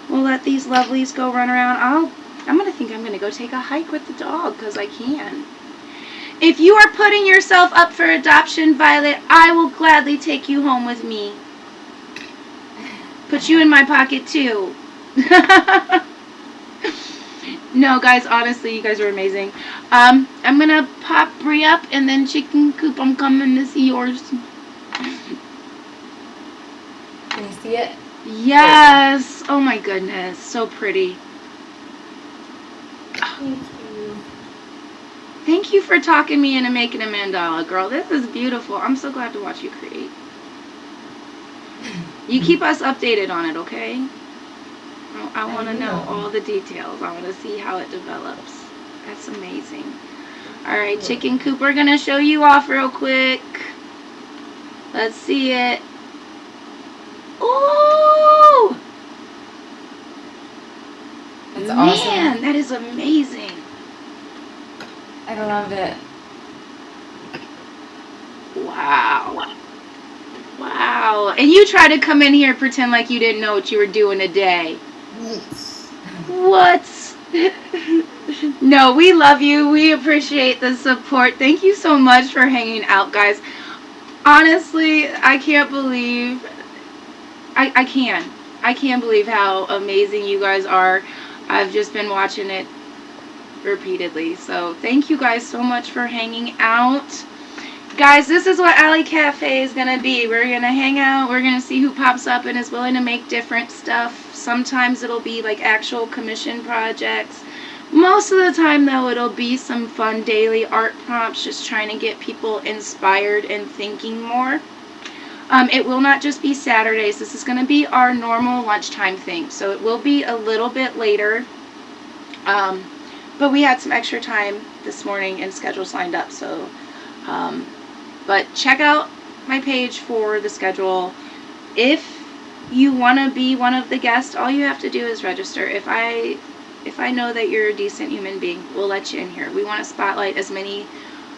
A: let these lovelies go run around. I'm gonna go take a hike with the dog because I can. If you are putting yourself up for adoption, Violet, I will gladly take you home with me. Put you in my pocket too. No, guys, honestly, you guys are amazing. I'm gonna pop Brie up, and then Chicken Coupe, I'm coming to see yours.
B: Can you see it?
A: Yes. Oh my goodness, so pretty.
B: Thank you.
A: Thank you for talking me into making a mandala, girl. This is beautiful. I'm so glad to watch you create. You keep us updated on it, okay? I want to know all the details. I want to see how it develops. That's amazing. All right, Chicken Coupe, we're going to show you off real quick. Let's see it. Ooh!
B: That's
A: Man,
B: awesome.
A: that is amazing.
B: I love it.
A: Wow. Wow. And you try to come in here and pretend like you didn't know what you were doing today. What? No, we love you. We appreciate the support. Thank you so much for hanging out, guys. Honestly, I can't believe... I can't believe how amazing you guys are. I've just been watching it repeatedly. So thank you guys so much for hanging out. Guys, this is what Allie Cafe is going to be. We're going to hang out. We're going to see who pops up and is willing to make different stuff. Sometimes it'll be like actual commission projects. Most of the time, though, it'll be some fun daily art prompts, just trying to get people inspired and thinking more. It will not just be Saturdays. This is going to be our normal lunchtime thing. So it will be a little bit later. But we had some extra time this morning and schedules lined up. So, but check out my page for the schedule. If you want to be one of the guests, all you have to do is register. If I know that you're a decent human being, we'll let you in here. We want to spotlight as many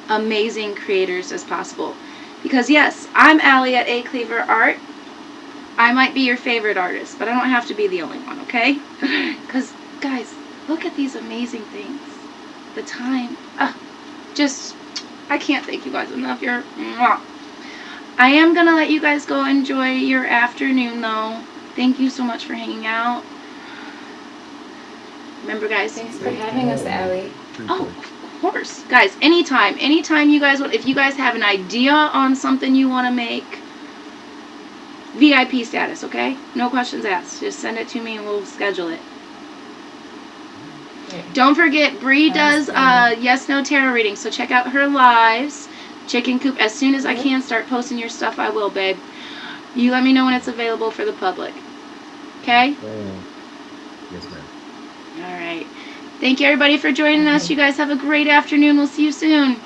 A: amazing creators as possible. Because yes, I'm Allie at A Cleaver Art. I might be your favorite artist, but I don't have to be the only one, okay? Because, guys, look at these amazing things. The time. I can't thank you guys enough. I am going to let you guys go enjoy your afternoon, though. Thank you so much for hanging out. Remember, guys.
B: Thanks for having us, Allie.
A: Oh, of course. Guys, anytime you guys want, if you guys have an idea on something you want to make, VIP status, okay? No questions asked. Just send it to me and we'll schedule it.
B: Okay.
A: Don't forget, Bree does yes, no tarot reading, so check out her lives. Chicken Coupe, as soon as I can start posting your stuff, I will, babe. You let me know when it's available for the public. Okay?
C: Yes, ma'am.
A: All right. Thank you, everybody, for joining us. You guys have a great afternoon. We'll see you soon.